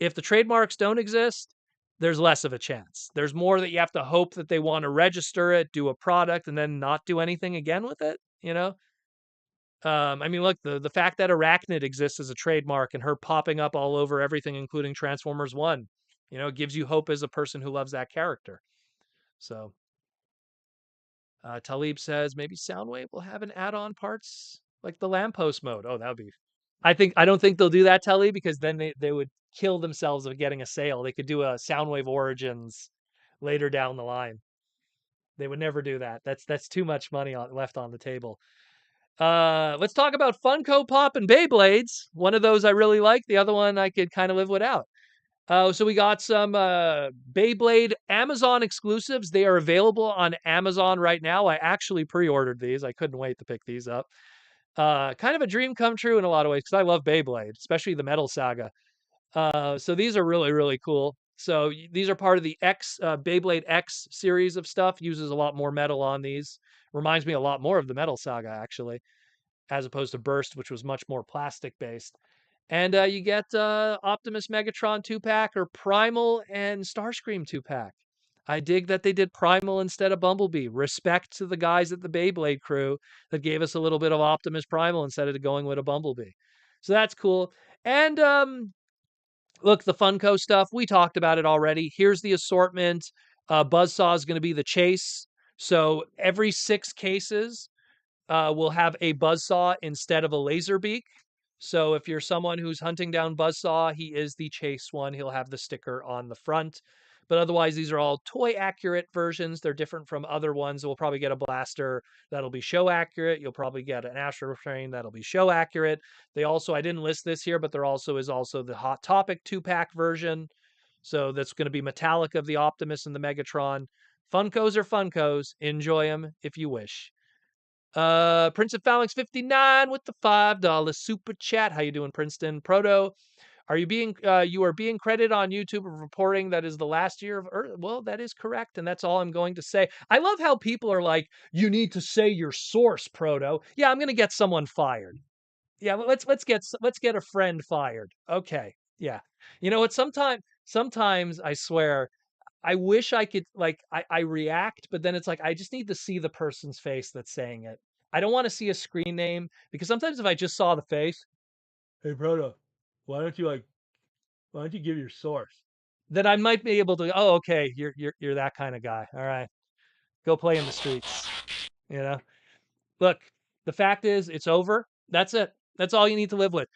If the trademarks don't exist, there's less of a chance. There's more that you have to hope that they want to register it, do a product, and then not do anything again with it, you know? I mean, look, the fact that Arachnid exists as a trademark and her popping up all over everything, including Transformers 1, gives you hope as a person who loves that character. So, Talib says maybe Soundwave will have an add-on parts like the lamppost mode. Oh, that would be. I don't think they'll do that, Talib, because then they would kill themselves of getting a sale. They could do a Soundwave Origins later down the line. They would never do that. That's too much money left on the table. Let's talk about Funko Pop and Beyblades. One of those I really like. The other one I could kind of live without. So we got some Beyblade Amazon exclusives. They are available on Amazon right now. I actually pre-ordered these. I couldn't wait to pick these up. Kind of a dream come true in a lot of ways because I love Beyblade, especially the Metal Saga. So these are really, really cool. So these are part of the Beyblade X series of stuff. Uses a lot more metal on these. Reminds me a lot more of the Metal Saga, actually, as opposed to Burst, which was much more plastic based. And you get Optimus Megatron 2-pack or Primal and Starscream 2-pack. I dig that they did Primal instead of Bumblebee. Respect to the guys at the Beyblade crew that gave us a little bit of Optimus Primal instead of going with a Bumblebee. So that's cool. And look, the Funko stuff, we talked about it already. Here's the assortment. Buzzsaw is going to be the chase. So every 6 cases will have a buzzsaw instead of a laser beak. So if you're someone who's hunting down buzzsaw, he is the chase one. He'll have the sticker on the front. But otherwise, these are all toy accurate versions. They're different from other ones. We'll probably get a blaster that'll be show accurate. You'll probably get an Astro Train that'll be show accurate. They also, I didn't list this here, but there also is also the Hot Topic 2-pack version. So that's going to be metallic of the Optimus and the Megatron. Funkos are Funkos. Enjoy them if you wish. Prince of Phalanx 59 with the $5 super chat. How you doing, Princeton? Proto, you are being credited on YouTube of reporting that is the last year of Earth. Well, that is correct, and that's all I'm going to say. I love how people are like, you need to say your source, Proto. Yeah, I'm gonna get someone fired. Yeah, let's get a friend fired. Okay. Yeah. You know what? Sometimes I swear I wish I could I react, but then it's like I just need to see the person's face that's saying it. I don't want to see a screen name because sometimes if I just saw the face, hey Proto, why don't you give your source? Then I might be able to. Oh, okay, you're that kind of guy. All right, go play in the streets. You know. Look, the fact is, it's over. That's it. That's all you need to live with.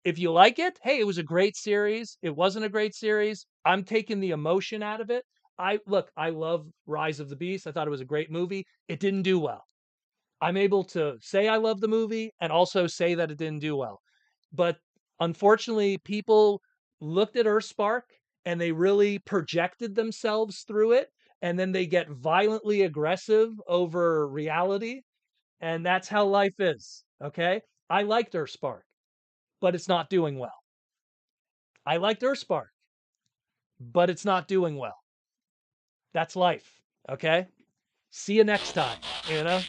If you like it, hey, it was a great series. It wasn't a great series. I'm taking the emotion out of it. I love Rise of the Beast. I thought it was a great movie. It didn't do well. I'm able to say I love the movie and also say that it didn't do well. But unfortunately, people looked at Earthspark and they really projected themselves through it. And then they get violently aggressive over reality. And that's how life is. Okay. I liked Earthspark, but it's not doing well. I liked Earthspark. but it's not doing well. That's life. Okay. See you next time, you know?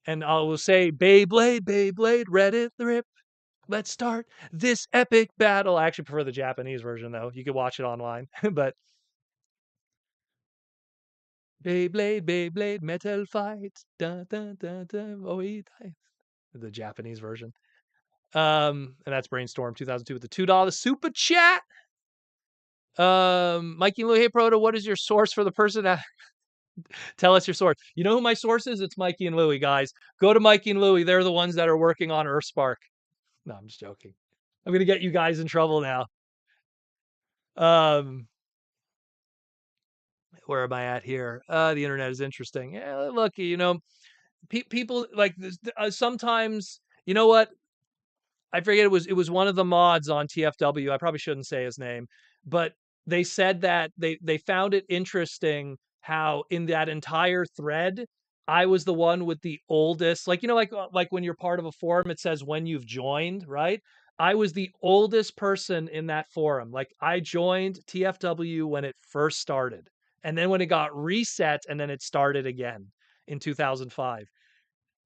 And I will say, Beyblade, Beyblade, Reddit, the rip. Let's start this epic battle. I actually prefer the Japanese version, though. You can watch it online. But Beyblade, Beyblade, metal fight. Dun, dun, dun, dun, oh, the Japanese version. And that's Brainstorm 2002 with the $2 super chat. Mikey Lou, hey Proto, what is your source for the person that tell us your source? You know who my source is? It's Mikey and Louie, guys. Go to Mikey and Louie. They're the ones that are working on Earthspark. No, I'm just joking. I'm gonna get you guys in trouble now. Where am I at here? The internet is interesting. Yeah, look, people like this. Sometimes, you know what? I forget it was one of the mods on TFW. I probably shouldn't say his name, but they said that they found it interesting how in that entire thread I was the one with the oldest, like when you're part of a forum it says when you've joined, right? I was the oldest person in that forum. Like I joined TFW when it first started. And then when it got reset and then it started again in 2005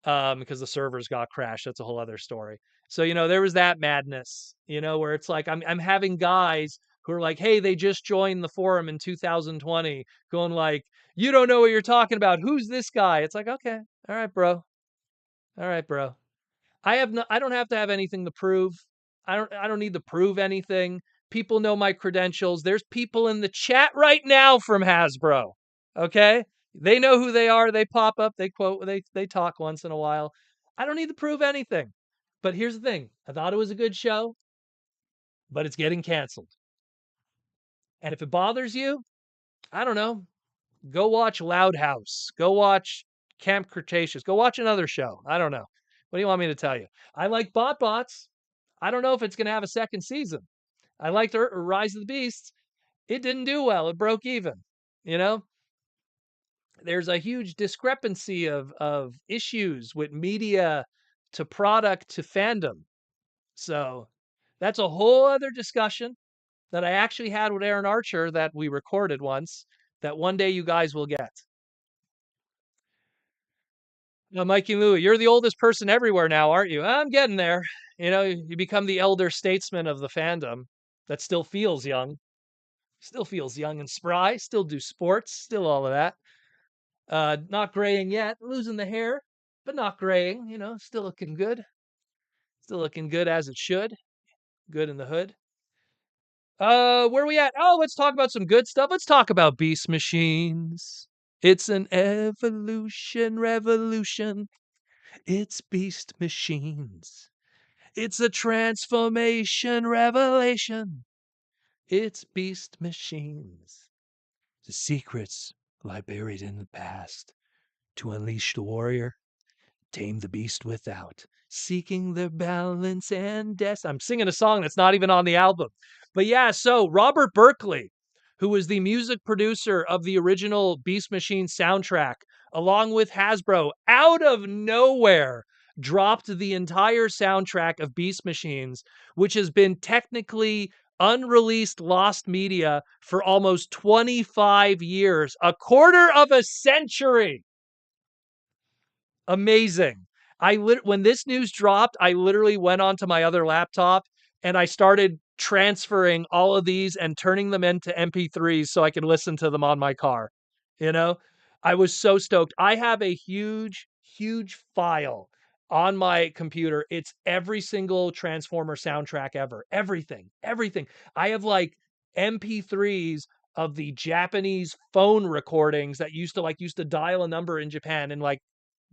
because the servers got crashed. That's a whole other story. So, there was that madness, where it's like I'm having guys who are like, hey, they just joined the forum in 2020, going like, you don't know what you're talking about. Who's this guy? It's like, okay, all right, bro. All right, bro. I don't have to have anything to prove. I don't need to prove anything. People know my credentials. There's people in the chat right now from Hasbro. Okay? They know who they are. They pop up, they quote, they talk once in a while. I don't need to prove anything. But here's the thing. I thought it was a good show, but it's getting canceled. And if it bothers you, I don't know. Go watch Loud House. Go watch Camp Cretaceous. Go watch another show. I don't know. What do you want me to tell you? I like BotBots. I don't know if it's going to have a second season. I liked Rise of the Beasts. It didn't do well. It broke even. You know, there's a huge discrepancy of issues with media to product to fandom. So that's a whole other discussion that I actually had with Aaron Archer that we recorded once that one day you guys will get. Now, Mikey Louie, you're the oldest person everywhere now, aren't you? I'm getting there. You become the elder statesman of the fandom that still feels young. Still feels young and spry. Still do sports. Still all of that. Not graying yet. Losing the hair, but not graying. Still looking good. Still looking good as it should. Good in the hood. Where are we at? Oh, let's talk about some good stuff. Let's talk about Beast Machines. It's an evolution revolution. It's Beast Machines. It's a transformation revelation. It's Beast Machines. The secrets lie buried in the past. To unleash the warrior, tame the beast without, seeking their balance and destiny. I'm singing a song that's not even on the album. But yeah, so Robert Berkeley, who was the music producer of the original Beast Machine soundtrack, along with Hasbro, out of nowhere, dropped the entire soundtrack of Beast Machines, which has been technically unreleased lost media for almost 25 years, a quarter of a century. Amazing. When this news dropped, I literally went onto my other laptop and I started transferring all of these and turning them into MP3s so I could listen to them on my car. You know, I was so stoked. I have a huge, huge file on my computer. It's every single Transformer soundtrack ever. Everything, everything. I have like MP3s of the Japanese phone recordings that used to dial a number in Japan and like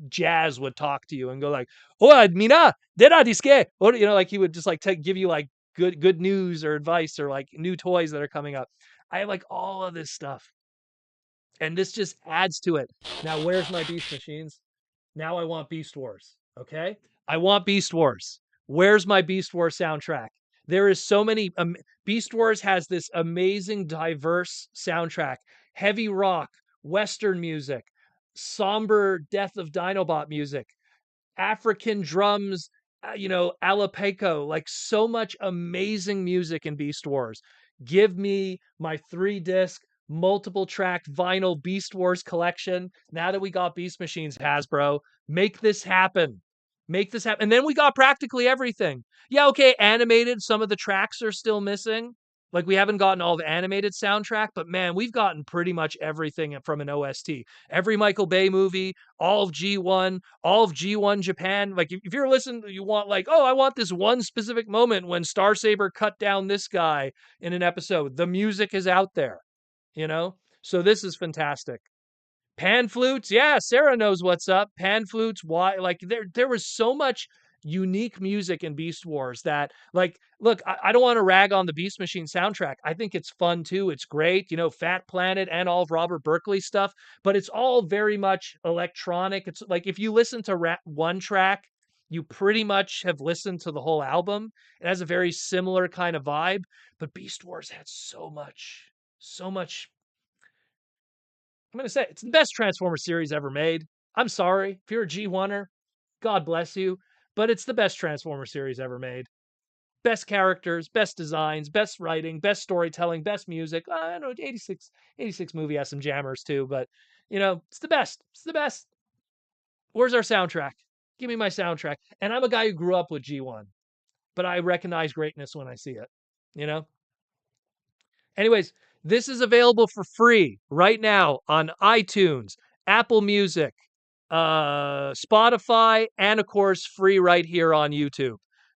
Jazz would talk to you and go like, "Oh, mina, dera desuke?" Or like he would just like give you like good news or advice or like new toys that are coming up. I have like all of this stuff, and this just adds to it. Now, where's my Beast Machines? Now I want Beast Wars. Okay, I want Beast Wars. Where's my Beast Wars soundtrack? There is so many. Beast Wars has this amazing, diverse soundtrack: heavy rock, Western music, somber Death of Dinobot music, African drums, Alapeco, like so much amazing music in Beast Wars. Give me my 3-disc, multiple track vinyl Beast Wars collection. Now that we got Beast Machines, Hasbro, make this happen. Make this happen. And then we got practically everything. Yeah, okay, animated. Some of the tracks are still missing. Like, we haven't gotten all the animated soundtrack, but man, we've gotten pretty much everything from an OST. Every Michael Bay movie, all of G1, all of G1 Japan. Like, if you're listening, you want, like, oh, I want this one specific moment when Star Saber cut down this guy in an episode. The music is out there, you know? So this is fantastic. Pan flutes, yeah, Sarah knows what's up. Pan flutes, why? Like, there was so much unique music in Beast Wars that, like, look, I don't want to rag on the Beast Machine soundtrack. I think it's fun too. It's great, Fat Planet and all of Robert Berkeley stuff, but it's all very much electronic. It's like, if you listen to one track, you pretty much have listened to the whole album. It has a very similar kind of vibe, but Beast Wars had so much. I'm going to say it's the best Transformer series ever made. I'm sorry. If you're a G1er, God bless you. But it's the best Transformer series ever made. Best characters, best designs, best writing, best storytelling, best music. I don't know, 86 movie has some jammers too, but it's the best. It's the best. Where's our soundtrack? Give me my soundtrack. And I'm a guy who grew up with G1, but I recognize greatness when I see it, you know? Anyways, this is available for free right now on iTunes, Apple Music, Spotify, and of course, free right here on YouTube.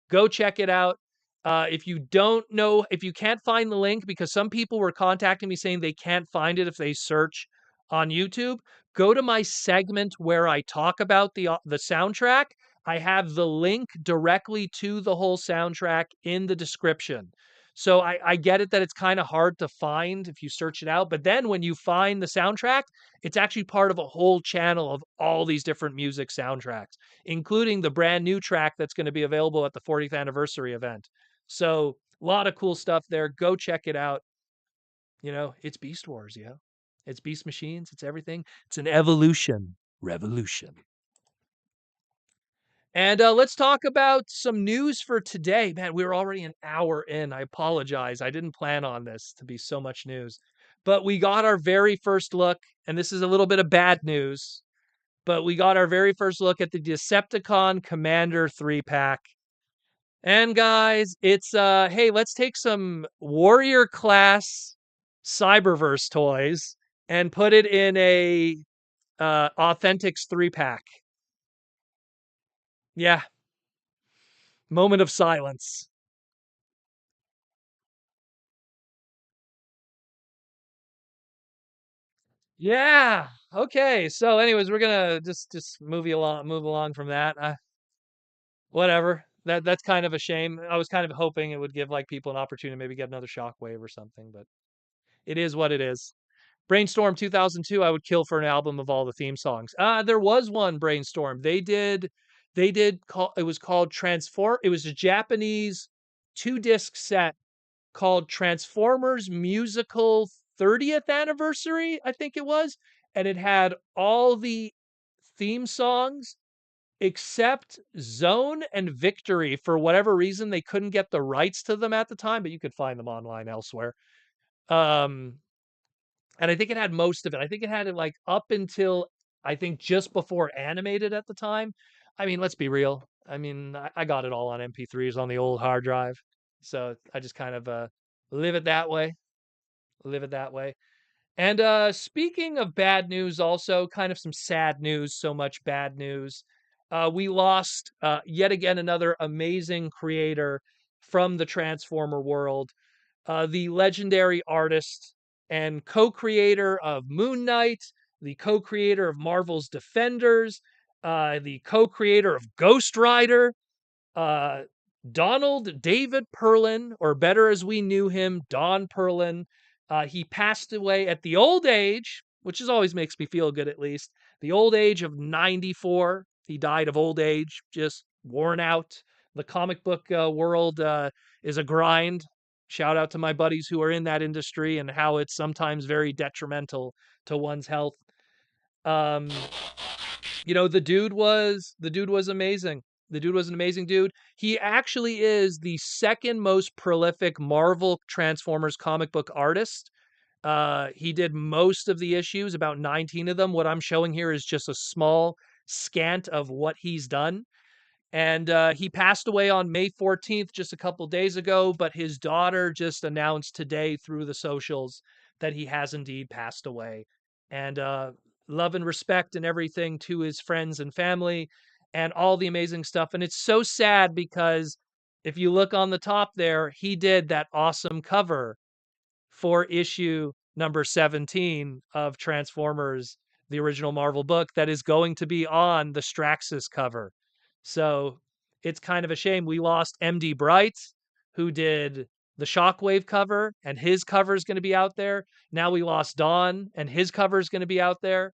Go check it out. If you don't know, if you can't find the link, because some people were contacting me saying they can't find it if they search on YouTube, go to my segment where I talk about the soundtrack. I have the link directly to the whole soundtrack in the description. So I get it that it's kind of hard to find if you search it out. But then when you find the soundtrack, it's actually part of a whole channel of all these different music soundtracks, including the brand new track that's going to be available at the 40th anniversary event. So a lot of cool stuff there. Go check it out. It's Beast Wars, It's Beast Machines. It's everything. It's an evolution. Revolution. And let's talk about some news for today. Man, we're already an hour in. I apologize. I didn't plan on this to be so much news. But we got our very first look, and this is a little bit of bad news, but we got our very first look at the Decepticon Commander 3-pack. And guys, it's hey, let's take some Warrior class Cyberverse toys and put it in a Authentics 3-pack. Yeah. Moment of silence. Yeah. Okay. So, anyways, we're gonna just move along from that. Whatever. That's kind of a shame. I was kind of hoping it would give like people an opportunity to maybe get another Shockwave or something, but it is what it is. Brainstorm 2002, I would kill for an album of all the theme songs. There was one Brainstorm. They did call it was called Transform. It was a Japanese 2-disc set called Transformers Musical 30th Anniversary, I think it was. And it had all the theme songs except Zone and Victory. For whatever reason, they couldn't get the rights to them at the time, but you could find them online elsewhere. Um, and I think it had most of it. I think it had it like up until I think just before animated at the time. I mean, let's be real. I mean, I got it all on MP3s on the old hard drive. So I just kind of live it that way. Live it that way. And speaking of bad news, also kind of some sad news, so much bad news. We lost yet again another amazing creator from the Transformer world, the legendary artist and co-creator of Moon Knight, the co-creator of Marvel's Defenders, the co-creator of Ghost Rider, uh, Donald David Perlin, or better as we knew him, Don Perlin. He passed away at the old age, which is always makes me feel good at least, the old age of 94. He died of old age, just worn out. The comic book world is a grind. Shout out to my buddies who are in that industry and how it's sometimes very detrimental to one's health. Um, the dude was amazing. The dude was an amazing dude. He actually is the second most prolific Marvel Transformers comic book artist. He did most of the issues, about 19 of them. What I'm showing here is just a small scant of what he's done. And he passed away on May 14th, just a couple days ago. But his daughter just announced today through the socials that he has indeed passed away. And love and respect and everything to his friends and family and all the amazing stuff. And it's so sad because if you look on the top there, he did that awesome cover for issue number 17 of Transformers, the original Marvel book, that is going to be on the Straxus cover. So it's kind of a shame. We lost MD Bright, who did the Shockwave cover, and his cover is going to be out there. Now we lost Don, and his cover is going to be out there.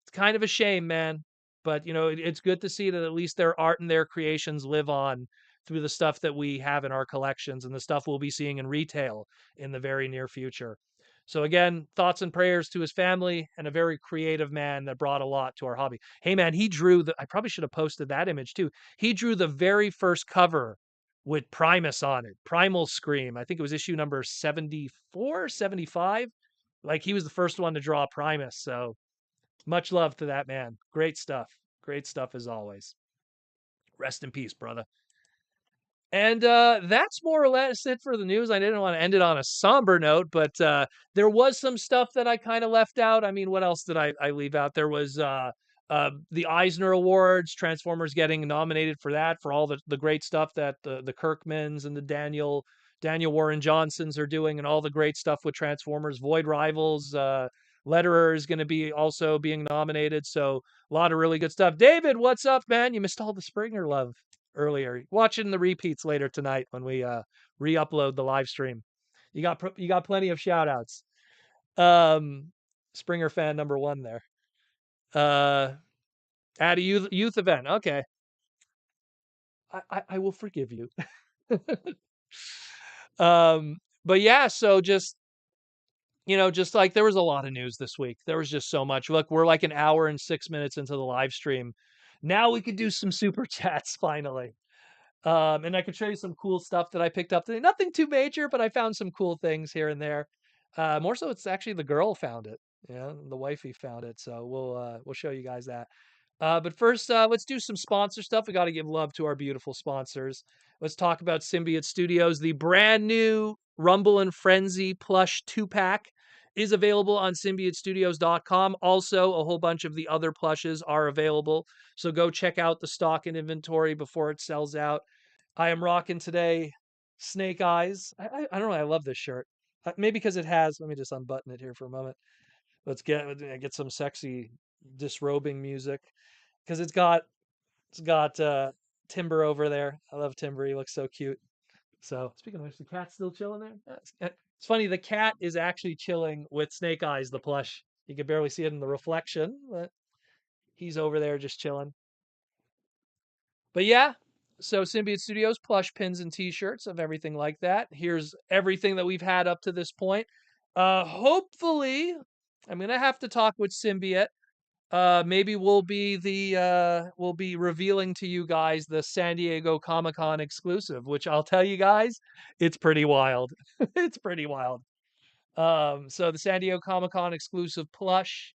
It's kind of a shame, man. But, it's good to see that at least their art and their creations live on through the stuff that we have in our collections and the stuff we'll be seeing in retail in the very near future. So again, thoughts and prayers to his family and a very creative man that brought a lot to our hobby. Hey man, he drew I probably should have posted that image too. He drew the very first cover with Primus on it, Primal Scream. I think it was issue number 74, 75. Like he was the first one to draw Primus. So much love to that man. Great stuff. Great stuff as always. Rest in peace, brother. And that's more or less it for the news. I didn't want to end it on a somber note, but there was some stuff that I kind of left out. I mean, what else did I leave out? There was the Eisner Awards, Transformers getting nominated for that, for all the great stuff that the Kirkmans and the Daniel Warren Johnsons are doing, and all the great stuff with Transformers. Void Rivals, Letterer is going to be also being nominated. So a lot of really good stuff. David, what's up, man? You missed all the Springer love earlier. Watching the repeats later tonight when we re-upload the live stream. You got plenty of shout outs. Springer fan number 1 there. At a youth event. Okay. I will forgive you. But yeah, so just like there was a lot of news this week. There was just so much. Look, we're like an hour and 6 minutes into the live stream. Now we could do some super chats finally. And I could show you some cool stuff that I picked up today. Nothing too major, but I found some cool things here and there. More so, it's actually the girl found it. Yeah, the wifey found it. So we'll show you guys that. But first, let's do some sponsor stuff. We got to give love to our beautiful sponsors. Let's talk about Symbiote Studios. The brand new Rumble and Frenzy Plush 2-pack is available on symbiotestudios.com. Also, a whole bunch of the other plushes are available. So go check out the stock and inventory before it sells out. I am rocking today Snake Eyes. I don't know. I love this shirt. Maybe because it has. Let me just unbutton it here for a moment. Let's get some sexy disrobing music because it's got Timber over there. I love Timber. He looks so cute. So speaking of which, the cat's still chilling there. It's funny. The cat is actually chilling with Snake Eyes, the plush. You can barely see it in the reflection, but he's over there just chilling. But yeah, so Symbiote Studios plush pins and t-shirts of everything like that. Here's everything that we've had up to this point. Hopefully, I'm gonna have to talk with Symbiote. Maybe we'll be revealing to you guys the San Diego Comic-Con exclusive, which I'll tell you guys, it's pretty wild. It's pretty wild. So the San Diego Comic-Con exclusive plush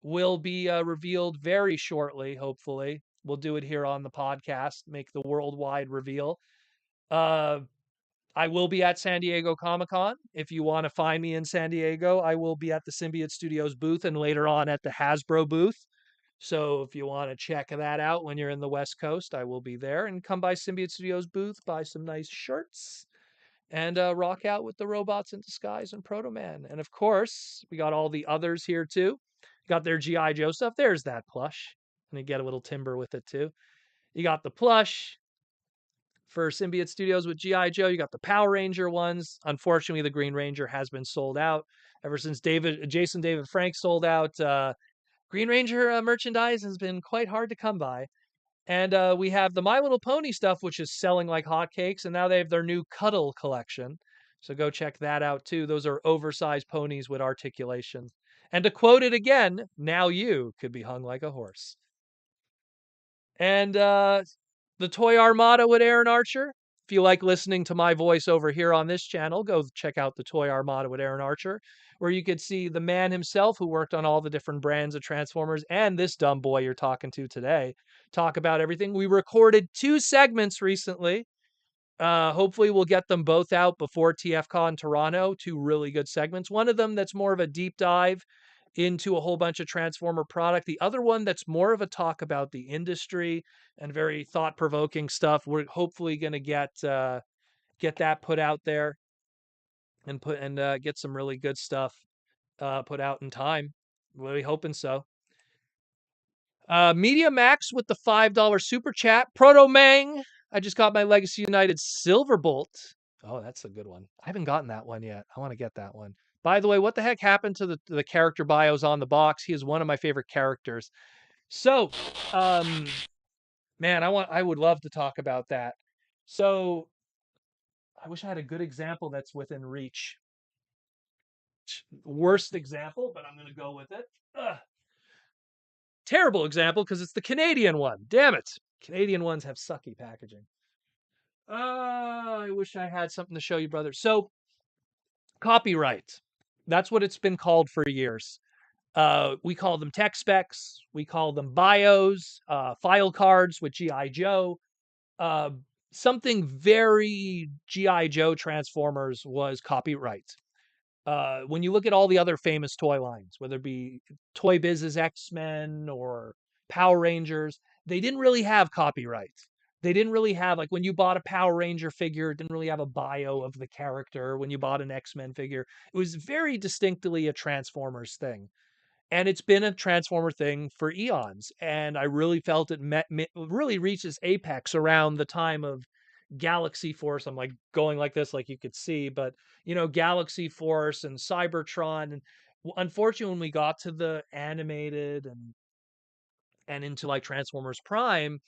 will be revealed very shortly, hopefully. We'll do it here on the podcast, make the worldwide reveal. I will be at San Diego Comic-Con. If you want to find me in San Diego, I will be at the Symbiote Studios booth and later on at the Hasbro booth. So if you want to check that out when you're in the West Coast, I will be there. And come by Symbiote Studios booth, buy some nice shirts, and rock out with the Robots in Disguise and Proto Man. And of course, we got all the others here too. Got their G.I. Joe stuff. There's that plush. And you get a little Timber with it too. You got the plush for Symbiote Studios with G.I. Joe. You got the Power Ranger ones. Unfortunately, the Green Ranger has been sold out ever since Jason David Frank sold out. Green Ranger merchandise has been quite hard to come by. And we have the My Little Pony stuff, which is selling like hotcakes. And now they have their new Cuddle collection. So go check that out too. Those are oversized ponies with articulation. And to quote it again, now you could be hung like a horse. And the the Toy Armada with Aaron Archer. If you like listening to my voice over here on this channel, go check out the Toy Armada with Aaron Archer, where you could see the man himself who worked on all the different brands of Transformers and this dumb boy you're talking to today talk about everything. We recorded 2 segments recently. Hopefully we'll get them both out before TFCon Toronto. 2 really good segments. One of them that's more of a deep dive into a whole bunch of Transformer product. The other one that's more of a talk about the industry and very thought-provoking stuff. We're hopefully going to get that put out there and get some really good stuff put out in time. Really hoping so. Media Max with the $5 super chat. Proto Mang. I just got my Legacy United Silverbolt. Oh, that's a good one. I haven't gotten that one yet. I want to get that one. By the way, what the heck happened to the character bios on the box? He is one of my favorite characters. So, man, I would love to talk about that. So, I wish I had a good example that's within reach. Worst example, but I'm going to go with it. Terrible example because it's the Canadian one. Damn it. Canadian ones have sucky packaging. I wish I had something to show you, brother. So, copyright. That's what it's been called for years. We call them tech specs. We call them bios, file cards with G.I. Joe. Something very G.I. Joe Transformers was copyright. When you look at all the other famous toy lines, whether it be Toy Biz's X-Men or Power Rangers, they didn't really have copyright. They didn't really have, like, when you bought a Power Ranger figure, it didn't really have a bio of the character. When you bought an X-Men figure, it was very distinctly a Transformers thing. And it's been a Transformer thing for eons. And I really felt it really reached its apex around the time of Galaxy Force. I'm like going like this, like you could see, but Galaxy Force and Cybertron. And unfortunately, when we got to the animated and into like Transformers Prime,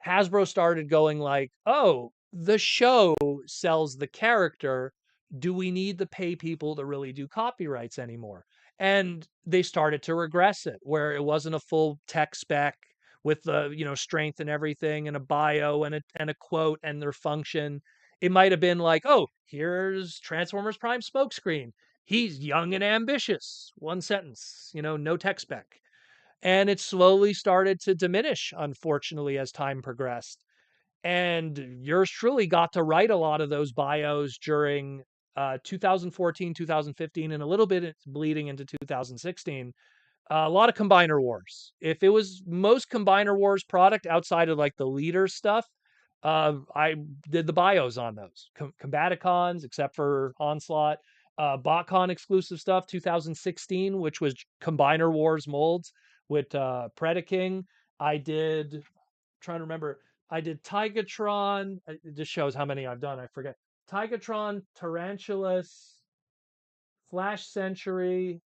Hasbro started going like, oh, the show sells the character. Do we need to pay people to really do copyrights anymore? And they started to regress it, where it wasn't a full tech spec with the strength and everything, and a bio and a quote and their function. It might have been like, oh, here's Transformers Prime smokescreen. He's young and ambitious. One sentence, no tech spec. And it slowly started to diminish, unfortunately, as time progressed. And yours truly got to write a lot of those bios during 2014, 2015, and a little bit bleeding into 2016. A lot of Combiner Wars. If it was most Combiner Wars product outside of like the leader stuff, I did the bios on those. Combaticons, except for Onslaught. BotCon exclusive stuff, 2016, which was Combiner Wars molds with Predaking. I did, trying to remember, I did Tigatron. It just shows how many I've done. I forget. Tigatron, Tarantulas, Flash Century.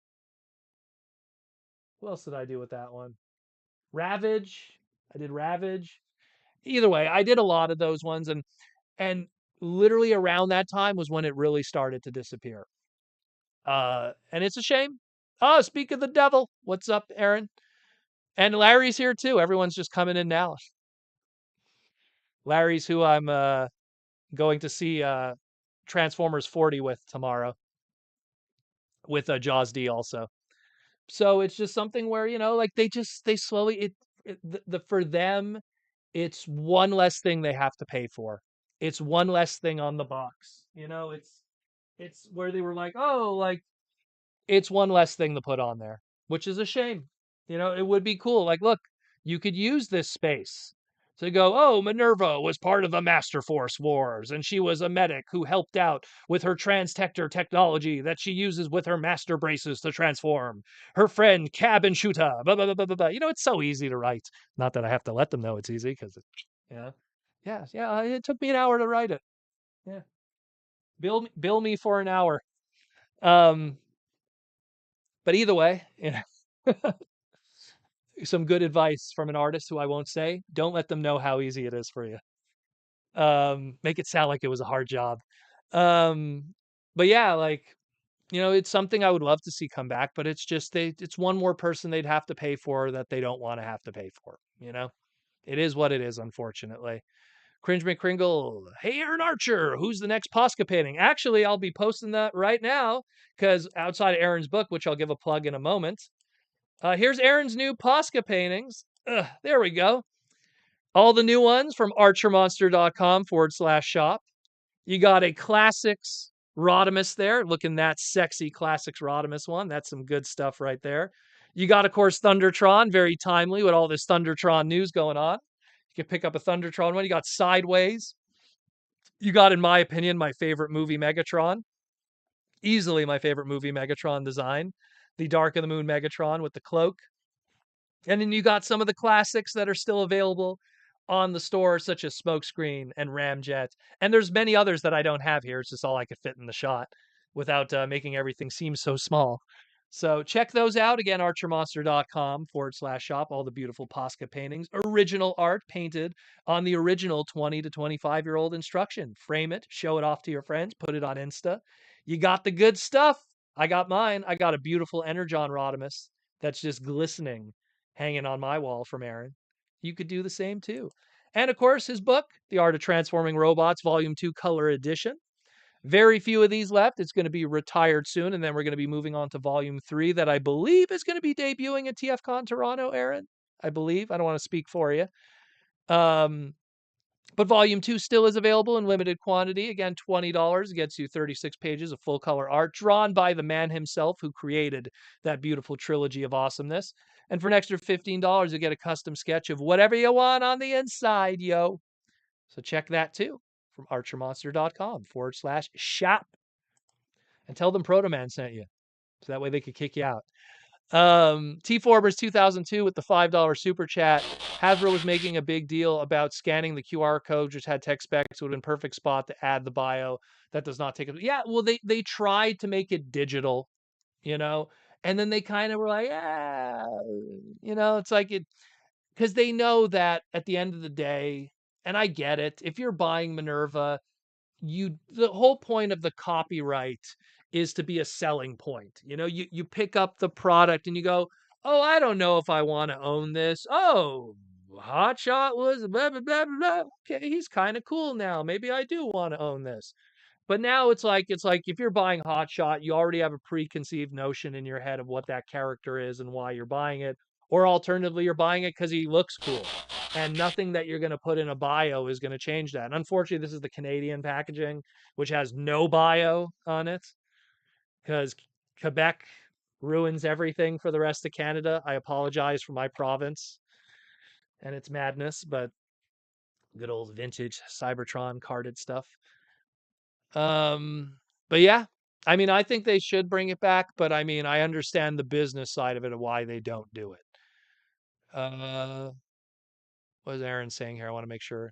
What else did I do with that one? Ravage. I did Ravage. Either way, I did a lot of those ones, and literally around that time was when it really started to disappear. And it's a shame. Oh, speak of the devil. What's up, Aaron? And Larry's here too. Everyone's just coming in now. Larry's who I'm going to see Transformers 40 with tomorrow, with Jaws D also. So it's just something where like they slowly for them, it's one less thing they have to pay for. It's one less thing on the box. It's where they were like, oh, like it's one less thing to put on there, which is a shame. It would be cool. Like, look, you could use this space to go, oh, Minerva was part of the Master Force Wars, and she was a medic who helped out with her transtector technology that she uses with her master braces to transform. Her friend, Cab and Shuta, blah, blah, blah, blah, blah, blah. It's so easy to write. Not that I have to let them know it's easy, because, yeah, it took me an hour to write it. Yeah. Bill me for an hour. But either way, some good advice from an artist who I won't say. Don't let them know how easy it is for you. Make it sound like it was a hard job. But yeah, like, it's something I would love to see come back, but it's just it's one more person they'd have to pay for that they don't want to have to pay for, It is what it is, unfortunately. Cringe McCringle, hey, Aaron Archer, who's the next Posca painting? Actually, I'll be posting that right now because outside of Aaron's book, which I'll give a plug in a moment, here's Aaron's new Posca paintings. There we go. All the new ones from archermonster.com/shop. You got a classics Rodimus there, looking that sexy classics Rodimus one. That's some good stuff right there. You got, of course, Thundertron, very timely with all this Thundertron news going on. You can pick up a Thundertron one. You got Sideways. You got, in my opinion, my favorite movie Megatron. Easily my favorite movie Megatron design. The Dark of the Moon Megatron with the cloak. And then you got some of the classics that are still available on the store, such as Smokescreen and Ramjet. And there's many others that I don't have here. It's just all I could fit in the shot without making everything seem so small. So check those out. Again, archermonster.com/shop. All the beautiful Posca paintings. Original art painted on the original 20 to 25-year-old instruction. Frame it, show it off to your friends, put it on Insta. You got the good stuff. I got mine. I got a beautiful Energon Rodimus that's just glistening hanging on my wall from Aaron. You could do the same too. And of course, his book, The Art of Transforming Robots, Volume 2 Color Edition. Very few of these left. It's going to be retired soon, and then we're going to be moving on to Volume 3 that I believe is going to be debuting at TFCon Toronto, Aaron. I believe. I don't want to speak for you. But Volume 2 still is available in limited quantity. Again, $20 gets you 36 pages of full color art drawn by the man himself who created that beautiful trilogy of awesomeness. And for an extra $15, you get a custom sketch of whatever you want on the inside, yo. So check that too from archermonster.com/shop. And tell them Protoman sent you. So that way they could kick you out. T Forbers 2002 with the $5 super chat. Hasbro was making a big deal about scanning the QR code, which had text specs, would have been perfect spot to add the bio. That does not take it. Yeah, well, they tried to make it digital, you know, and then they kind of were like, yeah, it's like it because they know that at the end of the day, and I get it, if you're buying Minerva, the whole point of the copyright is to be a selling point. You pick up the product and you go, oh, I don't know if I want to own this. Oh, Hotshot was blah blah blah blah. Okay, he's kind of cool now. Maybe I do want to own this. But now it's like if you're buying Hotshot, you already have a preconceived notion in your head of what that character is and why you're buying it. Or alternatively, you're buying it because he looks cool. And nothing that you're going to put in a bio is going to change that. And unfortunately, this is the Canadian packaging, which has no bio on it because Quebec ruins everything for the rest of Canada. I apologize for my province and its madness, but good old vintage Cybertron carded stuff. But yeah, I mean, I think they should bring it back, but I mean, I understand the business side of it and why they don't do it. What is Aaron saying here? I want to make sure.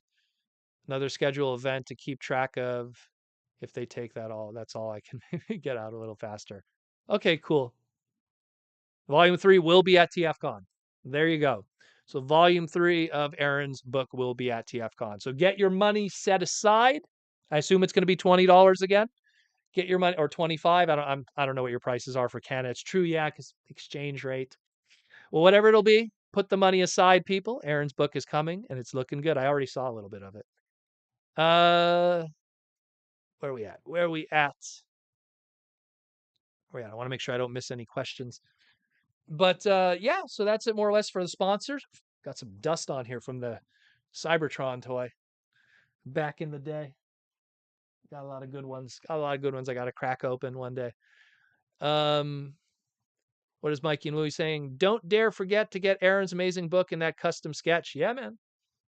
Another schedule event to keep track of if they take that all. That's all I can get out a little faster. Okay, cool. Volume 3 will be at TFCon. There you go. So Volume 3 of Aaron's book will be at TFCon. So get your money set aside. I assume it's going to be $20 again. Get your money, or 25. I don't know what your prices are for Canada. It's true, yeah, because exchange rate. Well, whatever it'll be, put the money aside, people. Aaron's book is coming, and it's looking good. I already saw a little bit of it. Where are we at? Where are we at? I want to make sure I don't miss any questions. But yeah, so that's it more or less for the sponsors. Got some dust on here from the Cybertron toy back in the day. Got a lot of good ones. I got to crack open one day. What is Mikey and Louie saying? Don't dare forget to get Aaron's amazing book and that custom sketch. Yeah, man.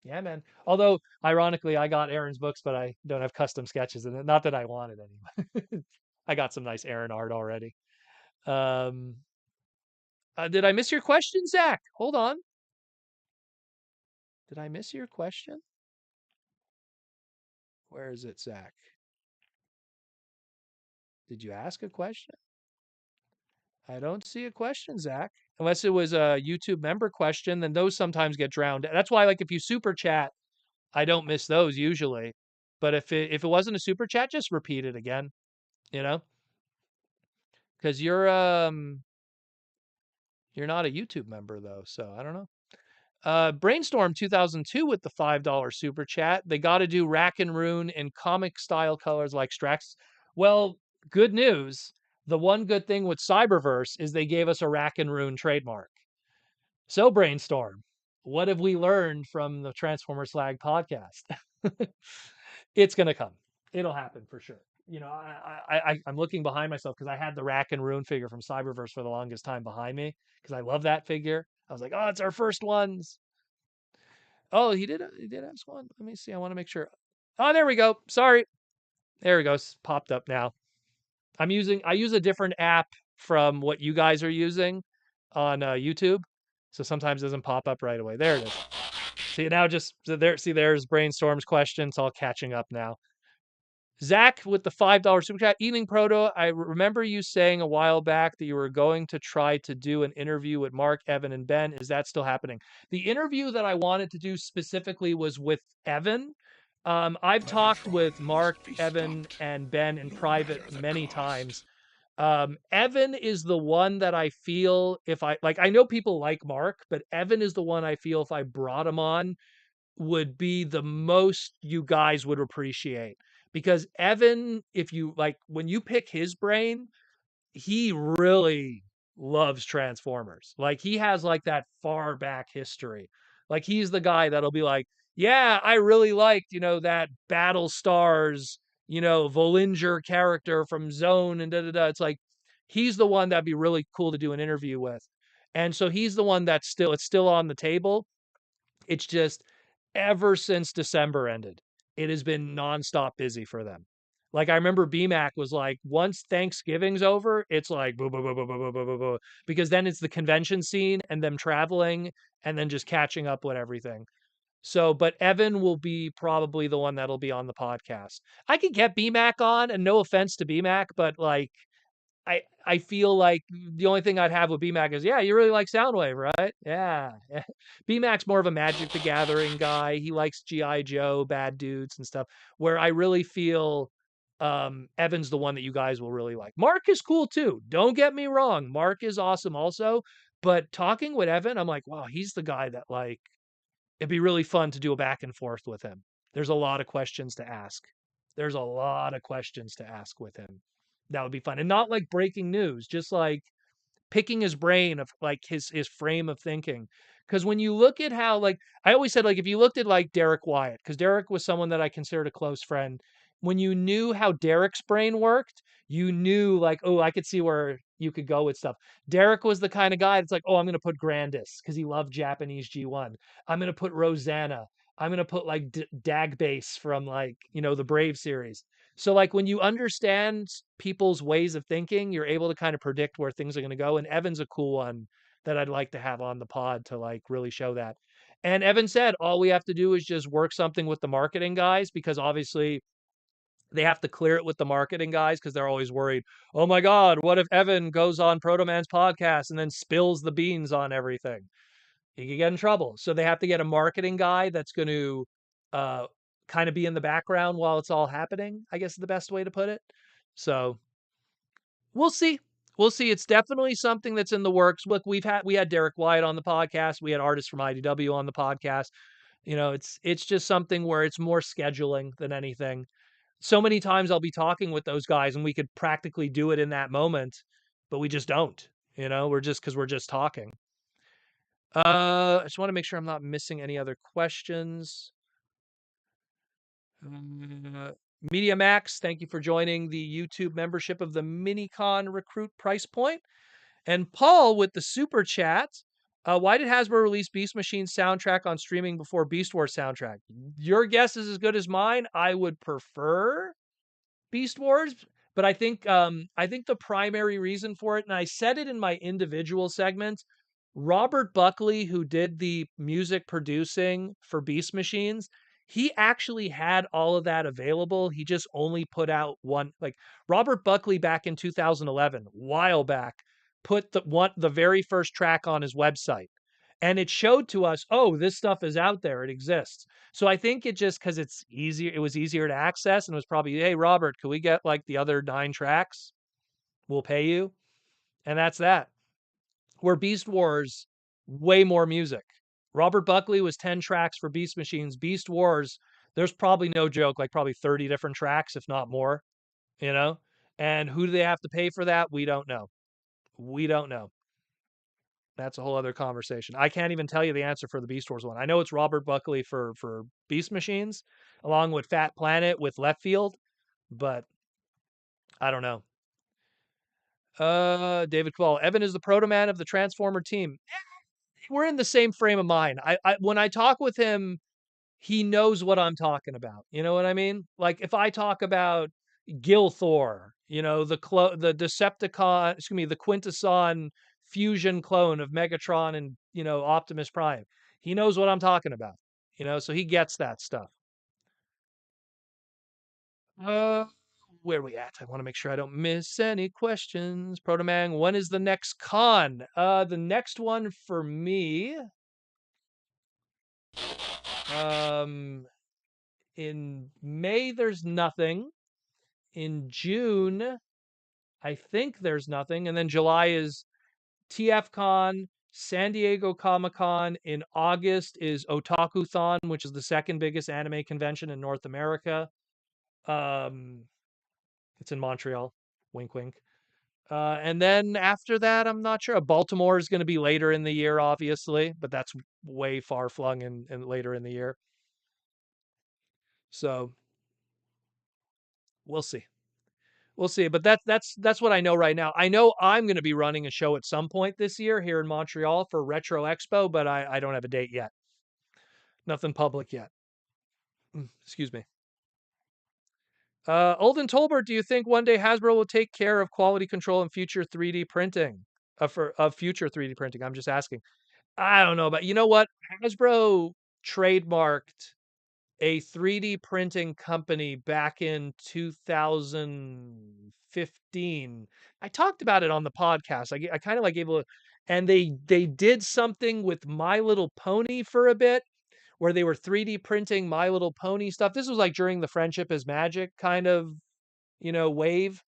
Yeah, man. Although, ironically, I got Aaron's books, but I don't have custom sketches in it. Not that I wanted any. I got some nice Aaron art already. Did I miss your question, Zach? Hold on. Did I miss your question? Where is it, Zach? Did you ask a question? I don't see a question, Zach. Unless it was a YouTube member question, then those sometimes get drowned. That's why, like, if you super chat, I don't miss those usually. But if it wasn't a super chat, just repeat it again. Because you're not a YouTube member though, so I don't know. Brainstorm 2002 with the $5 super chat. They got to do Rack and Rune in comic style colors like Strax. Well, good news. The one good thing with Cyberverse is they gave us a Rack and Rune trademark. So, Brainstorm, what have we learned from the Transformer Slag podcast? It's going to come. It'll happen for sure. You know, I'm looking behind myself because I had the Rack and Rune figure from Cyberverse for the longest time behind me because I love that figure. I was like, oh, it's our first ones. Oh, he did ask one. Let me see. I want to make sure. Oh, there we go. Sorry. There we go. It's popped up now. I use a different app from what you guys are using on YouTube. So sometimes it doesn't pop up right away. There it is. See now there's Brainstorm's question. It's all catching up now. Zach with the $5 super chat. Evening Proto. I remember you saying a while back that you were going to try to do an interview with Mark, Evan, and Ben. Is that still happening? The interview that I wanted to do specifically was with Evan. I've talked with Mark, Evan, and Ben in private many times. Evan is the one that I feel if I know people like Mark, but Evan is the one I feel if I brought him on would be the most you guys would appreciate. Because Evan, if you like, when you pick his brain, he really loves Transformers. Like he has like that far back history. Like he's the guy that'll be like, yeah, I really liked, that Battle Stars, Volinger character from Zone and da da da. It's like he's the one that'd be really cool to do an interview with. And so he's the one it's still on the table. It's just ever since December ended, it has been nonstop busy for them. Like I remember BMAC was like, once Thanksgiving's over, it's like boo, boo, boo, boo, boo, boo, boo, boo, because then it's the convention scene and them traveling and then just catching up with everything. So, but Evan will be probably the one that'll be on the podcast. I could get BMAC on, and no offense to BMAC, but like I feel like the only thing I'd have with BMAC is, yeah, you really like Soundwave, right? Yeah. BMAC's more of a Magic the Gathering guy. He likes G.I. Joe, Bad Dudes, and stuff, where I really feel Evan's the one that you guys will really like. Mark is cool too. Don't get me wrong. Mark is awesome also. But talking with Evan, I'm like, wow, he's the guy that like, it'd be really fun to do a back and forth with him. There's a lot of questions to ask. There's a lot of questions to ask with him. That would be fun. And not like breaking news, just like picking his brain of like his frame of thinking. Because when you look at how like I always said, like if you looked at like Derek Wyatt, because Derek was someone that I considered a close friend, when you knew how Derek's brain worked, you knew like, oh, I could see where you could go with stuff. Derek was the kind of guy that's like, oh, I'm gonna put Grandis because he loved Japanese G1. I'm gonna put Rosanna. I'm gonna put like Dagbase from like, the Brave series. So like when you understand people's ways of thinking, you're able to kind of predict where things are going to go. And Evan's a cool one that I'd like to have on the pod to like really show that. And Evan said, all we have to do is just work something with the marketing guys because obviously they have to clear it with the marketing guys because they're always worried. Oh my God, what if Evan goes on Proto Man's podcast and then spills the beans on everything? He could get in trouble. So they have to get a marketing guy that's going to uh, kind of be in the background while it's all happening, I guess is the best way to put it. So we'll see. We'll see. It's definitely something that's in the works. Look, we had Derek Wyatt on the podcast. We had artists from IDW on the podcast. It's just something where it's more scheduling than anything. So many times I'll be talking with those guys and we could practically do it in that moment, but we just don't. We're just talking. I just want to make sure I'm not missing any other questions. Media Max, thank you for joining the YouTube membership of the Minicon Recruit price point. And Paul with the super chat. Why did Hasbro release Beast Machine soundtrack on streaming before Beast Wars soundtrack? Your guess is as good as mine. I would prefer Beast Wars, but I think the primary reason for it, and I said it in my individual segment, Robert Buckley, who did the music producing for Beast Machines, he actually had all of that available. He just only put out one. Like Robert Buckley back in 2011, while back, put the very first track on his website. And it showed to us, oh, this stuff is out there. It exists. So I think it just because it's easier, it was easier to access and it was probably, hey, Robert, could we get like the other 9 tracks? We'll pay you. And that's that. Where Beast Wars, way more music. Robert Buckley was 10 tracks for Beast Machines. Beast Wars, there's probably no joke, like probably 30 different tracks, if not more, you know? And who do they have to pay for that? We don't know. We don't know. That's a whole other conversation. I can't even tell you the answer for the Beast Wars one. I know it's Robert Buckley for Beast Machines, along with Fat Planet with Left Field, but I don't know. David Quall. Evan is the proto man of the Transformer team. We're in the same frame of mind. I when I talk with him, he knows what I'm talking about. You know what I mean? Like if I talk about Gilthor, the Decepticon, excuse me, the Quintesson fusion clone of Megatron and, Optimus Prime. He knows what I'm talking about. So he gets that stuff. Uh where are we at? I want to make sure I don't miss any questions. Protomang, when is the next con? The next one for me, um, in May, there's nothing. In June, I think there's nothing. And then July is TFCon, San Diego Comic Con. In August is Otakuthon, which is the second biggest anime convention in North America. Um, it's in Montreal. Wink, wink. And then after that, I'm not sure. Baltimore is going to be later in the year, obviously, but that's way far flung and later in the year. So we'll see. We'll see. But that's what I know right now. I know I'm going to be running a show at some point this year here in Montreal for Retro Expo, but I don't have a date yet. Nothing public yet. Excuse me. Olden Tolbert, do you think one day Hasbro will take care of quality control and future 3D printing? Of future 3D printing. I'm just asking. I don't know, but you know what? Hasbro trademarked a 3D printing company back in 2015. I talked about it on the podcast. I kind of like gave a, and they did something with My Little Pony for a bit, where they were 3D printing My Little Pony stuff. This was like during the Friendship is Magic kind of, wave.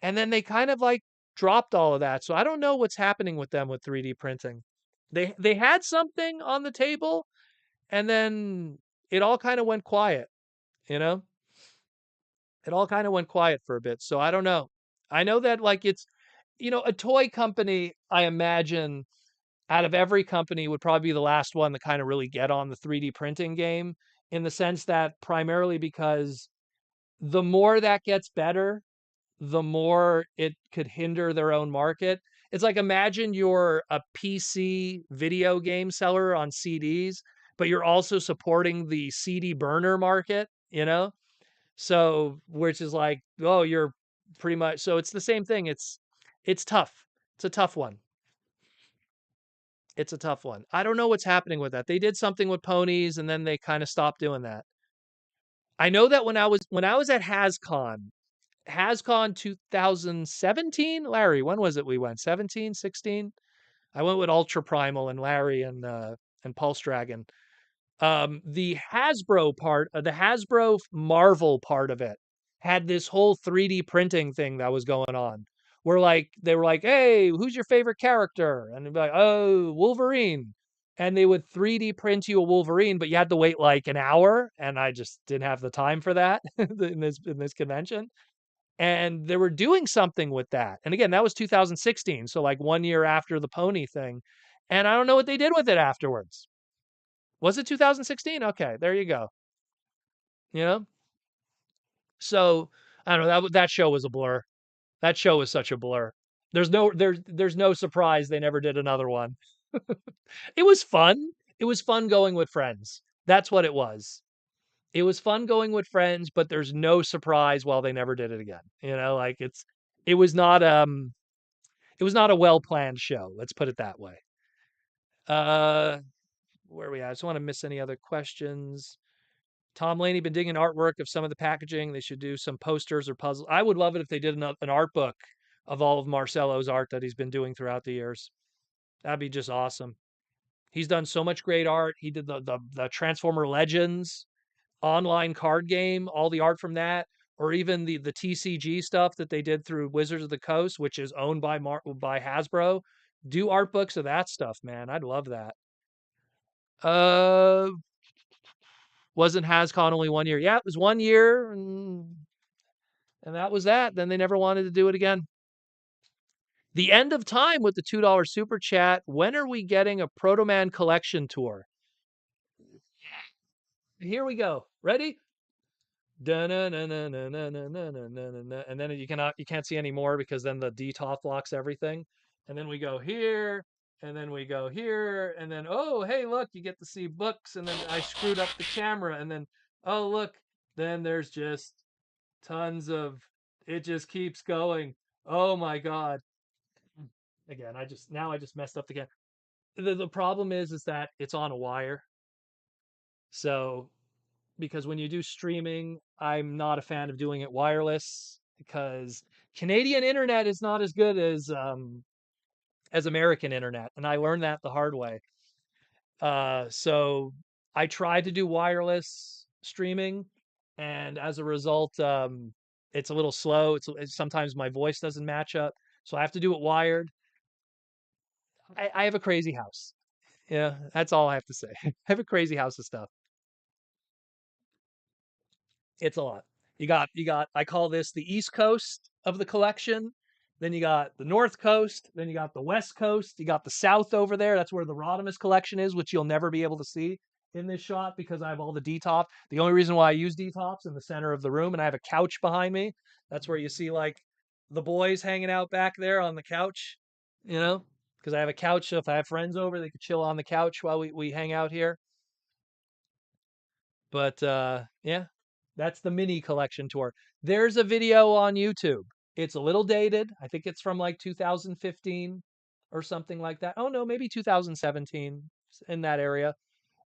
And then they kind of like dropped all of that. So I don't know what's happening with them with 3D printing. They had something on the table and then it all kind of went quiet, you know? It all kind of went quiet for a bit. So I don't know. I know that like it's a toy company, I imagine out of every company would probably be the last one to kind of really get on the 3D printing game in the sense that primarily because the more that gets better, the more it could hinder their own market. It's like imagine you're a PC video game seller on CDs, but you're also supporting the CD burner market, So, which is like, oh, you're pretty much so it's the same thing. It's tough. It's a tough one. It's a tough one. I don't know what's happening with that. They did something with ponies and then they kind of stopped doing that. I know that when I was at HasCon 2017, Larry, when was it we went? 17, 16? I went with Ultra Primal and Larry and Pulse Dragon. The Hasbro part, the Hasbro Marvel part of it had this whole 3D printing thing that was going on. Where like they were like, "Hey, who's your favorite character?" And they'd be like, "Oh, Wolverine." And they would 3D print you a Wolverine, but you had to wait like an hour, and I just didn't have the time for that in this convention. And they were doing something with that. And again, that was 2016, so like 1 year after the pony thing. And I don't know what they did with it afterwards. Was it 2016? Okay, there you go. You know? So, I don't know, that show was a blur. That show was such a blur. There's no surprise they never did another one. It was fun. It was fun going with friends. That's what it was. It was fun going with friends, but there's no surprise while they never did it again. Like it was not it was not a well-planned show. Let's put it that way. Uh where are we at? I just want to miss any other questions. Tom Laney been digging artwork of some of the packaging. They should do some posters or puzzles. I would love it if they did an art book of all of Marcelo's art that he's been doing throughout the years. That'd be just awesome. He's done so much great art. He did the Transformer Legends online card game, all the art from that, or even the TCG stuff that they did through Wizards of the Coast, which is owned by Hasbro. Do art books of that stuff, man. I'd love that. Uh, wasn't HasCon only 1 year? Yeah, it was 1 year, and that was that. Then they never wanted to do it again. The end of time with the $2 super chat. When are we getting a Proto Man collection tour? Here we go. Ready? And then you can't see anymore because then the DTOF blocks everything. And then we go here, and then we go here, and then oh hey look, you get to see books, and then I screwed up the camera, and then oh look, then there's just tons of it just keeps going. Oh my god. Again, I just messed up the camera. The problem is that it's on a wire. So because when you do streaming, I'm not a fan of doing it wireless because Canadian internet is not as good as American internet, and I learned that the hard way. So I tried to do wireless streaming, and as a result, it's a little slow. Sometimes my voice doesn't match up, so I have to do it wired. I have a crazy house. Yeah, that's all I have to say. I have a crazy house of stuff. It's a lot. You got I call this the East Coast of the collection. Then you got the North Coast, then you got the West Coast, you got the South over there. That's where the Rodimus collection is, which you'll never be able to see in this shot because I have all the D-top. The only reason why I use D-tops in the center of the room, and I have a couch behind me. That's where you see like the boys hanging out back there on the couch, you know, because I have a couch. So if I have friends over, they could chill on the couch while we hang out here. But yeah, that's the mini collection tour. There's a video on YouTube. It's a little dated. I think it's from like 2015 or something like that. Oh no, maybe 2017 in that area.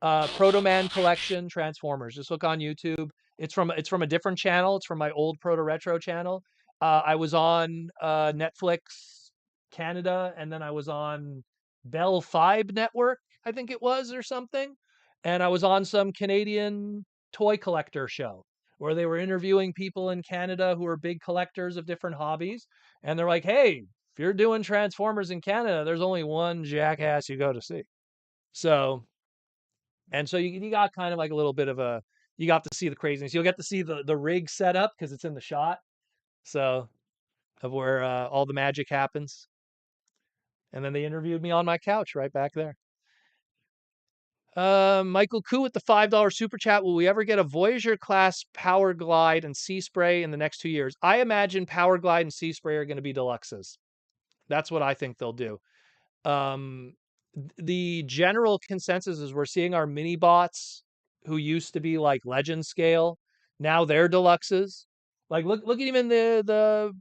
Proto Man collection Transformers. Just look on YouTube. It's from a different channel. It's from my old Proto Retro channel. I was on Netflix Canada, and then I was on Bell Fibe Network, I think it was, or something. And I was on some Canadian toy collector show where they were interviewing people in Canada who are big collectors of different hobbies. And they're like, hey, if you're doing Transformers in Canada, there's only one jackass you go to see. So and so you got kind of like a little bit of a you got to see the craziness. You'll get to see the rig set up because it's in the shot. So of where all the magic happens. And then they interviewed me on my couch right back there. Michael Koo with the $5 super chat. Will we ever get a Voyager class Power Glide and Sea Spray in the next 2 years? I imagine Power Glide and Sea Spray are going to be deluxes. That's what I think they'll do. Um, the general consensus is we're seeing our mini bots who used to be like legend scale. Now they're deluxes. Like look at even the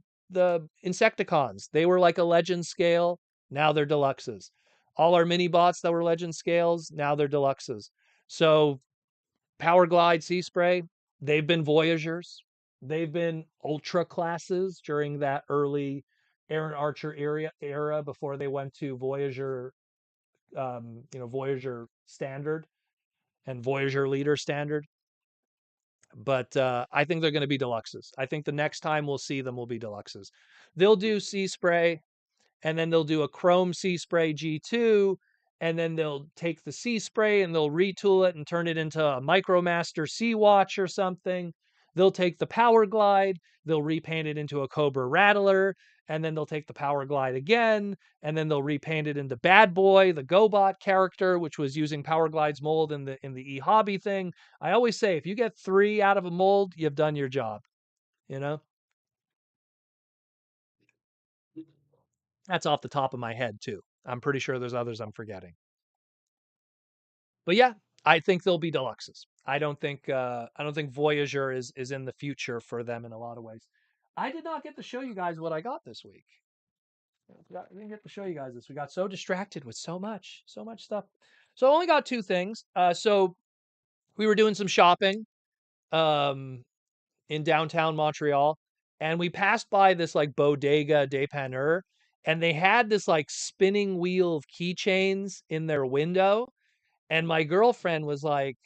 Insecticons. They were like a legend scale. Now they're deluxes. All our mini bots that were legend scales, now they're deluxes. So Power Glide, Sea Spray, they've been Voyagers. They've been ultra classes during that early Aaron Archer era before they went to Voyager, Voyager Standard and Voyager Leader Standard. But I think they're going to be deluxes. I think the next time we'll see them will be deluxes. They'll do Sea Spray, and then they'll do a Chrome Sea Spray G2, and then they'll take the Sea Spray and they'll retool it and turn it into a Micromaster Sea Watch or something. They'll take the Power Glide, they'll repaint it into a Cobra Rattler, and then they'll take the Power Glide again, and then they'll repaint it into Bad Boy, the GoBot character, which was using Power Glide's mold in the e-hobby thing. I always say if you get 3 out of a mold, you've done your job, you know? That's off the top of my head too. I'm pretty sure there's others I'm forgetting. But yeah, I think they'll be deluxes. I don't think Voyager is in the future for them in a lot of ways. I did not get to show you guys what I got this week. I didn't get to show you guys this. We got so distracted with so much stuff. So I only got 2 things. So we were doing some shopping um, in downtown Montreal, and we passed by this like Bodega Dépanneur, and they had this like spinning wheel of keychains in their window. And my girlfriend was like,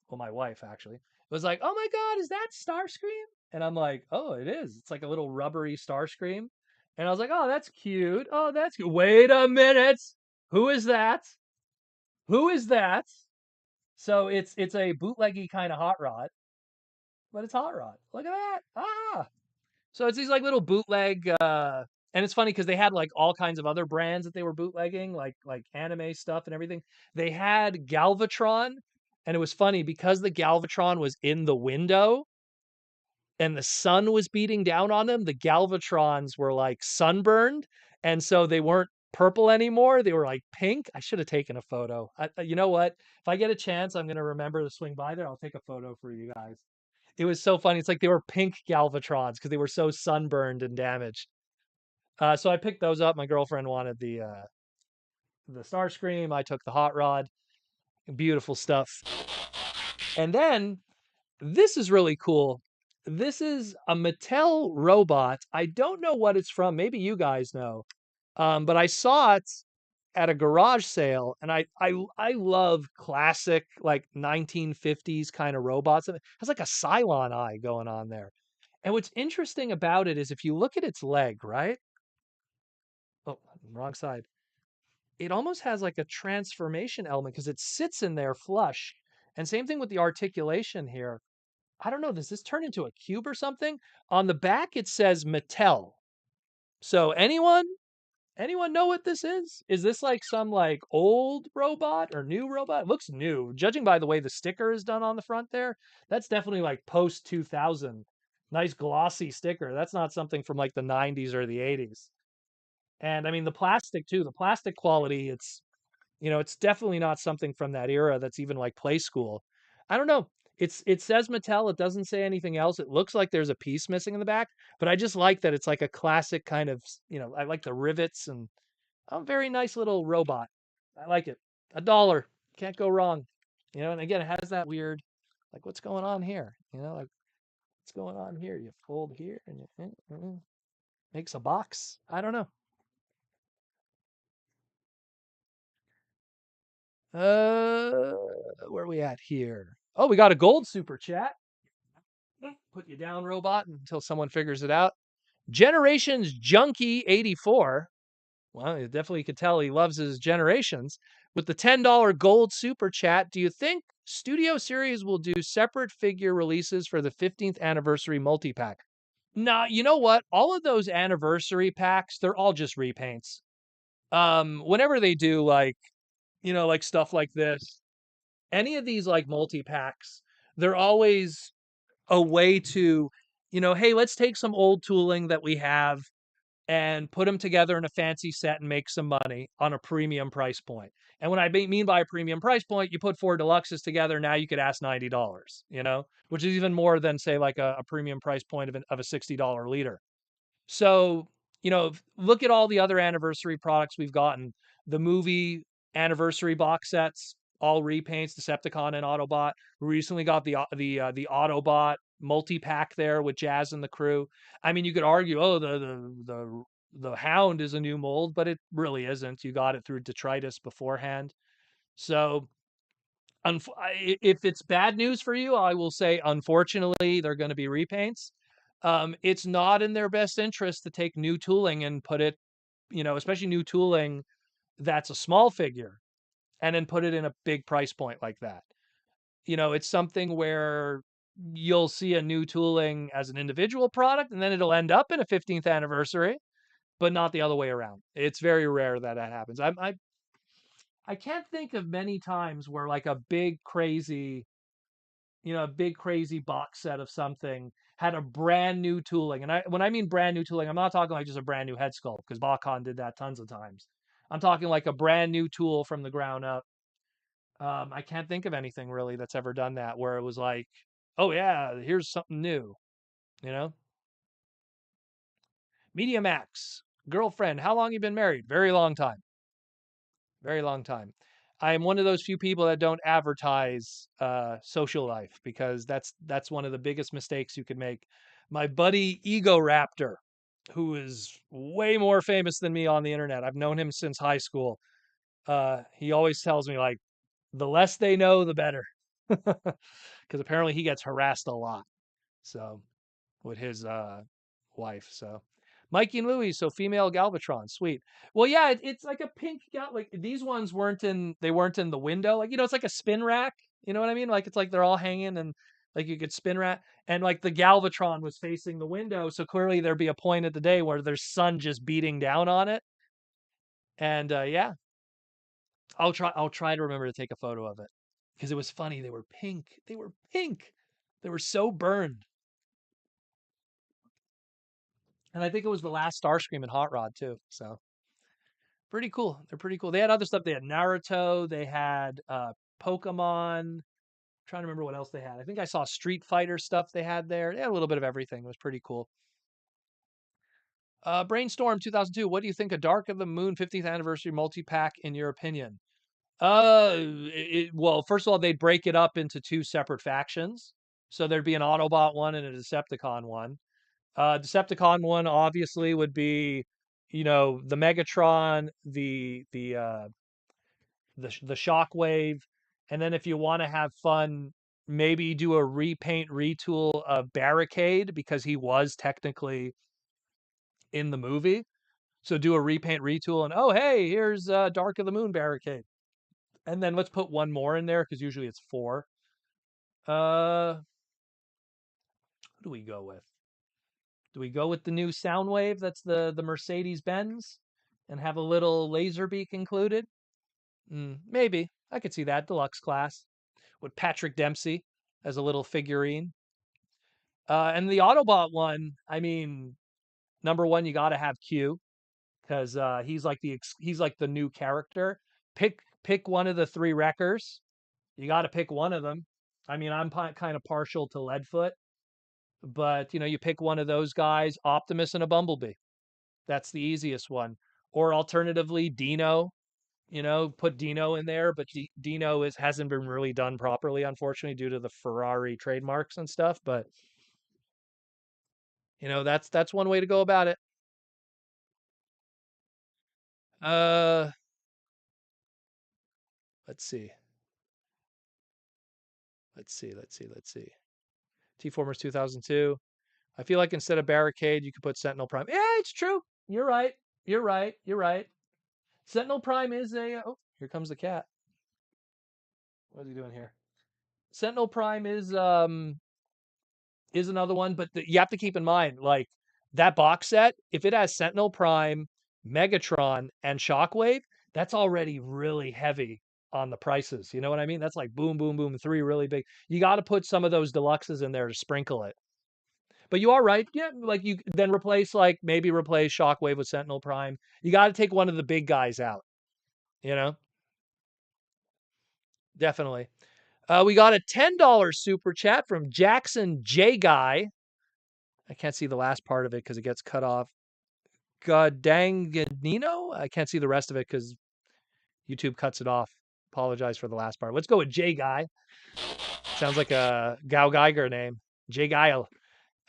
well, my wife actually was like, "Oh my God, is that Starscream?" And I'm like, "Oh, it is. It's like a little rubbery Starscream." And I was like, "Oh, that's cute. Oh, that's cute. Wait a minute. Who is that? Who is that?" So it's a bootleggy kind of hot rod, but it's hot rod. Look at that. Ah. So it's these like little bootleg and it's funny because they had like all kinds of other brands that they were bootlegging, like anime stuff and everything. They had Galvatron, and it was funny because the Galvatron was in the window and the sun was beating down on them, the Galvatrons were like sunburned, and so they weren't purple anymore. They were like pink. I should have taken a photo. You know what? If I get a chance, I'm gonna remember to swing by there. I'll take a photo for you guys. It was so funny. It's like they were pink Galvatrons because they were so sunburned and damaged. So I picked those up. My girlfriend wanted the Starscream. I took the hot rod. Beautiful stuff. And then this is really cool. This is a Mattel robot. I don't know what it's from. Maybe you guys know. But I saw it at a garage sale, and I love classic like 1950s kind of robots. It has like a Cylon eye going on there. And what's interesting about it is if you look at its leg, right? Oh, wrong side. It almost has like a transformation element because it sits in there flush. And same thing with the articulation here. I don't know, does this turn into a cube or something? On the back it says Mattel. So anyone know what this is? Is this like some like old robot or new robot? It looks new. Judging by the way the sticker is done on the front there, that's definitely like post 2000. Nice glossy sticker. That's not something from like the 90s or the 80s. And I mean the plastic too, the plastic quality, it's definitely not something from that era that's even like play school. I don't know. It says Mattel, it doesn't say anything else. It looks like there's a piece missing in the back, but I just like that it's like a classic kind of, I like the rivets and a very nice little robot. I like it. $1. Can't go wrong. And again, it has that weird, like what's going on here? Like what's going on here? You fold here and makes a box. I don't know. Uh, where are we at here? Oh, we got a gold super chat. Put you down, robot, until someone figures it out. Generations Junkie 84. Well, you definitely could tell he loves his generations. With the $10 gold super chat, do you think Studio Series will do separate figure releases for the 15th anniversary multi-pack? Nah, you know what? All of those anniversary packs, they're all just repaints. Whenever they do like stuff like this, any of these like multi-packs, they're always a way to, hey, let's take some old tooling that we have and put them together in a fancy set and make some money on a premium price point. And when I mean by a premium price point, you put 4 deluxes together, now you could ask $90, which is even more than say like a premium price point of a $60 liter. So, look at all the other anniversary products we've gotten. The movie anniversary box sets, all repaints, Decepticon and Autobot. We recently got the Autobot multi-pack there with Jazz and the crew. I mean, you could argue, oh, the Hound is a new mold, but it really isn't. You got it through detritus beforehand. So, if it's bad news for you, I will say, unfortunately, they're going to be repaints. It's not in their best interest to take new tooling and put it, especially new tooling that's a small figure, and then put it in a big price point like that. It's something where you'll see a new tooling as an individual product, and then it'll end up in a 15th anniversary, but not the other way around. It's very rare that that happens. I can't think of many times where like a big crazy box set of something had a brand new tooling. And when I mean brand new tooling, I'm not talking like just a brand new head sculpt because Bacon did that tons of times. I'm talking like a brand new tool from the ground up. I can't think of anything really that's ever done that where it was like, oh yeah, here's something new, you know? Media Max, girlfriend, how long you been married? Very long time. Very long time. I am one of those few people that don't advertise social life because that's one of the biggest mistakes you could make. My buddy Ego Raptor, who is way more famous than me on the internet. I've known him since high school. He always tells me like the less they know, the better. Because apparently he gets harassed a lot. So with his wife. So Mikey and Louie, so female Galvatron, sweet. Well, yeah, it's like a pink gal. Like these ones weren't in. They weren't in the window. Like it's like a spin rack. You know what I mean? Like it's like they're all hanging and like you could spin rat and like the Galvatron was facing the window, so clearly there'd be a point of the day where there's sun just beating down on it. And yeah, I'll try to remember to take a photo of it because it was funny. They were pink. They were pink. They were so burned. And I think it was the last Starscream and Hot Rod too. So pretty cool. They're pretty cool. They had other stuff. They had Naruto. They had Pokemon. I'm trying to remember what else they had. I think I saw Street Fighter stuff they had there. They had a little bit of everything. It was pretty cool. Brainstorm 2002. What do you think of Dark of the Moon 50th anniversary multi-pack in your opinion? Well, first of all, they'd break it up into two separate factions. So there'd be an Autobot one and a Decepticon one. Decepticon one obviously would be, the Megatron, the Shockwave, and then if you want to have fun, maybe do a repaint retool of Barricade because he was technically in the movie. So do a repaint retool and oh hey, here's Dark of the Moon Barricade. And then let's put one more in there because usually it's four. Who do we go with? Do we go with the new Soundwave? That's the Mercedes Benz, and have a little laser beak included. Maybe I could see that deluxe class with Patrick Dempsey as a little figurine. And the Autobot one, I mean, number one, you got to have Q because he's like the new character. Pick one of the three wreckers. You got to pick one of them. I mean, I'm kind of partial to Leadfoot, but you pick one of those guys, Optimus and a Bumblebee. That's the easiest one. Or alternatively, Dino. Put Dino in there, but Dino hasn't been really done properly, unfortunately, due to the Ferrari trademarks and stuff. But that's one way to go about it. Uh, let's see. Let's see. T-Formers 2002. I feel like instead of Barricade, you could put Sentinel Prime. Yeah, it's true. You're right. You're right. Sentinel Prime is a. Oh, here comes the cat. What is he doing here? Sentinel Prime is another one, but you have to keep in mind, like that box set, if it has Sentinel Prime, Megatron, and Shockwave, that's already really heavy on the prices. You know what I mean? That's like boom, boom, boom, three really big. You got to put some of those deluxes in there to sprinkle it. But you are right. Yeah, like you then maybe replace Shockwave with Sentinel Prime. You got to take one of the big guys out. You know, definitely. We got a $10 super chat from Jackson J Guy. I can't see the last part of it because it gets cut off. Godanganino? I can't see the rest of it because YouTube cuts it off. Apologize for the last part. Let's go with J Guy. Sounds like a Gao Geiger name. J Guile.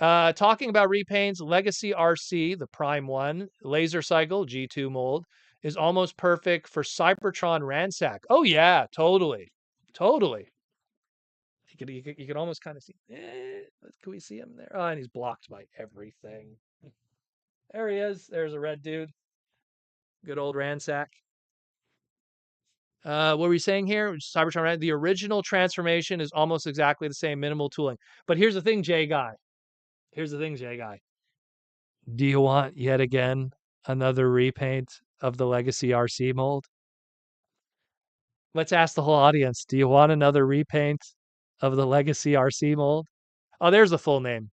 Talking about repaints, Legacy RC, the Prime one, Laser Cycle, G2 mold, is almost perfect for Cybertron Ransack. Oh, yeah, totally. Totally. You could almost kind of see. Can we see him there? Oh, and he's blocked by everything. There he is. There's a red dude. Good old Ransack. What were we saying here? Cybertron, the original transformation is almost exactly the same, minimal tooling. But here's the thing, Jay Guy. Do you want yet again another repaint of the Legacy RC mold? Let's ask the whole audience. Do you want another repaint of the Legacy RC mold? Oh, there's the full name.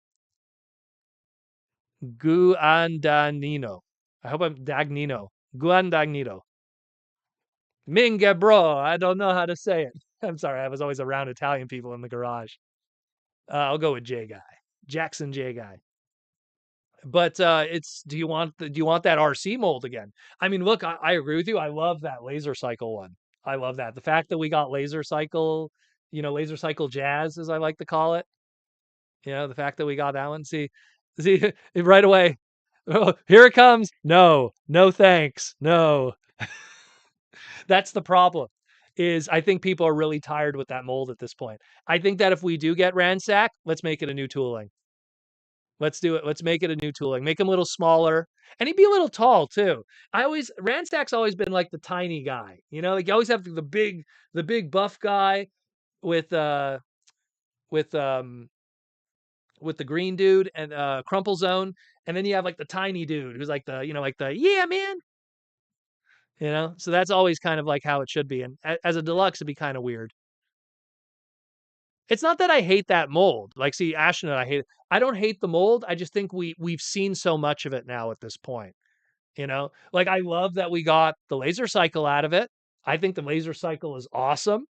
Guandanino. I hope I'm Dagnino. Guandagnino. Minga bro. I don't know how to say it. I'm sorry. I was always around Italian people in the garage. I'll go with J Guy. Jackson J Guy. But do you want that RC mold again? I mean, look, I agree with you. I love that laser cycle one. I love that. The fact that we got laser cycle, laser cycle jazz, as I like to call it. The fact that we got that one. See, right away. Oh, here it comes. No, thanks. No. That's the problem. Is I think people are really tired with that mold at this point. I think that if we do get Ransack, let's make it a new tooling. Let's do it. Let's make it a new tooling. Make him a little smaller, and he'd be a little tall too. Ransack's always been like the tiny guy. Like you always have the big buff guy, with with um with the green dude and Crumple Zone, and then you have like the tiny dude who's like the like the yeah man, So that's always kind of like how it should be, and as a deluxe, it'd be kind of weird. It's not that I hate that mold. Like, see, Ashnut, I hate it. I don't hate the mold. I just think we've seen so much of it now at this point. Like I love that we got the laser cycle out of it. I think the laser cycle is awesome.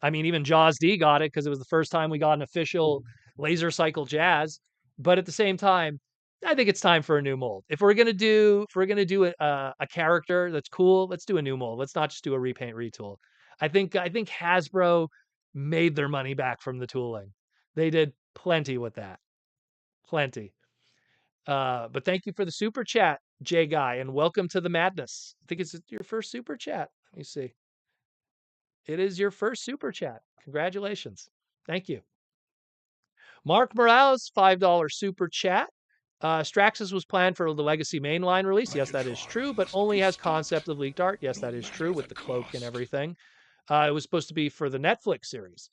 I mean, even Jaws D got it because it was the first time we got an official laser cycle jazz. But at the same time, I think it's time for a new mold. If we're gonna do a character that's cool, let's do a new mold. Let's not just do a repaint retool. I think Hasbro made their money back from the tooling. They did plenty with that, plenty. But thank you for the super chat, Jay Guy, and welcome to the madness. I think it's your first super chat. Let me see. It is your first super chat. Congratulations. Thank you. Mark Morales, $5 super chat. Straxus was planned for the Legacy mainline release. Yes, that is true, but only has concept of leaked art. Yes, that is true with the cloak and everything. It was supposed to be for the Netflix series.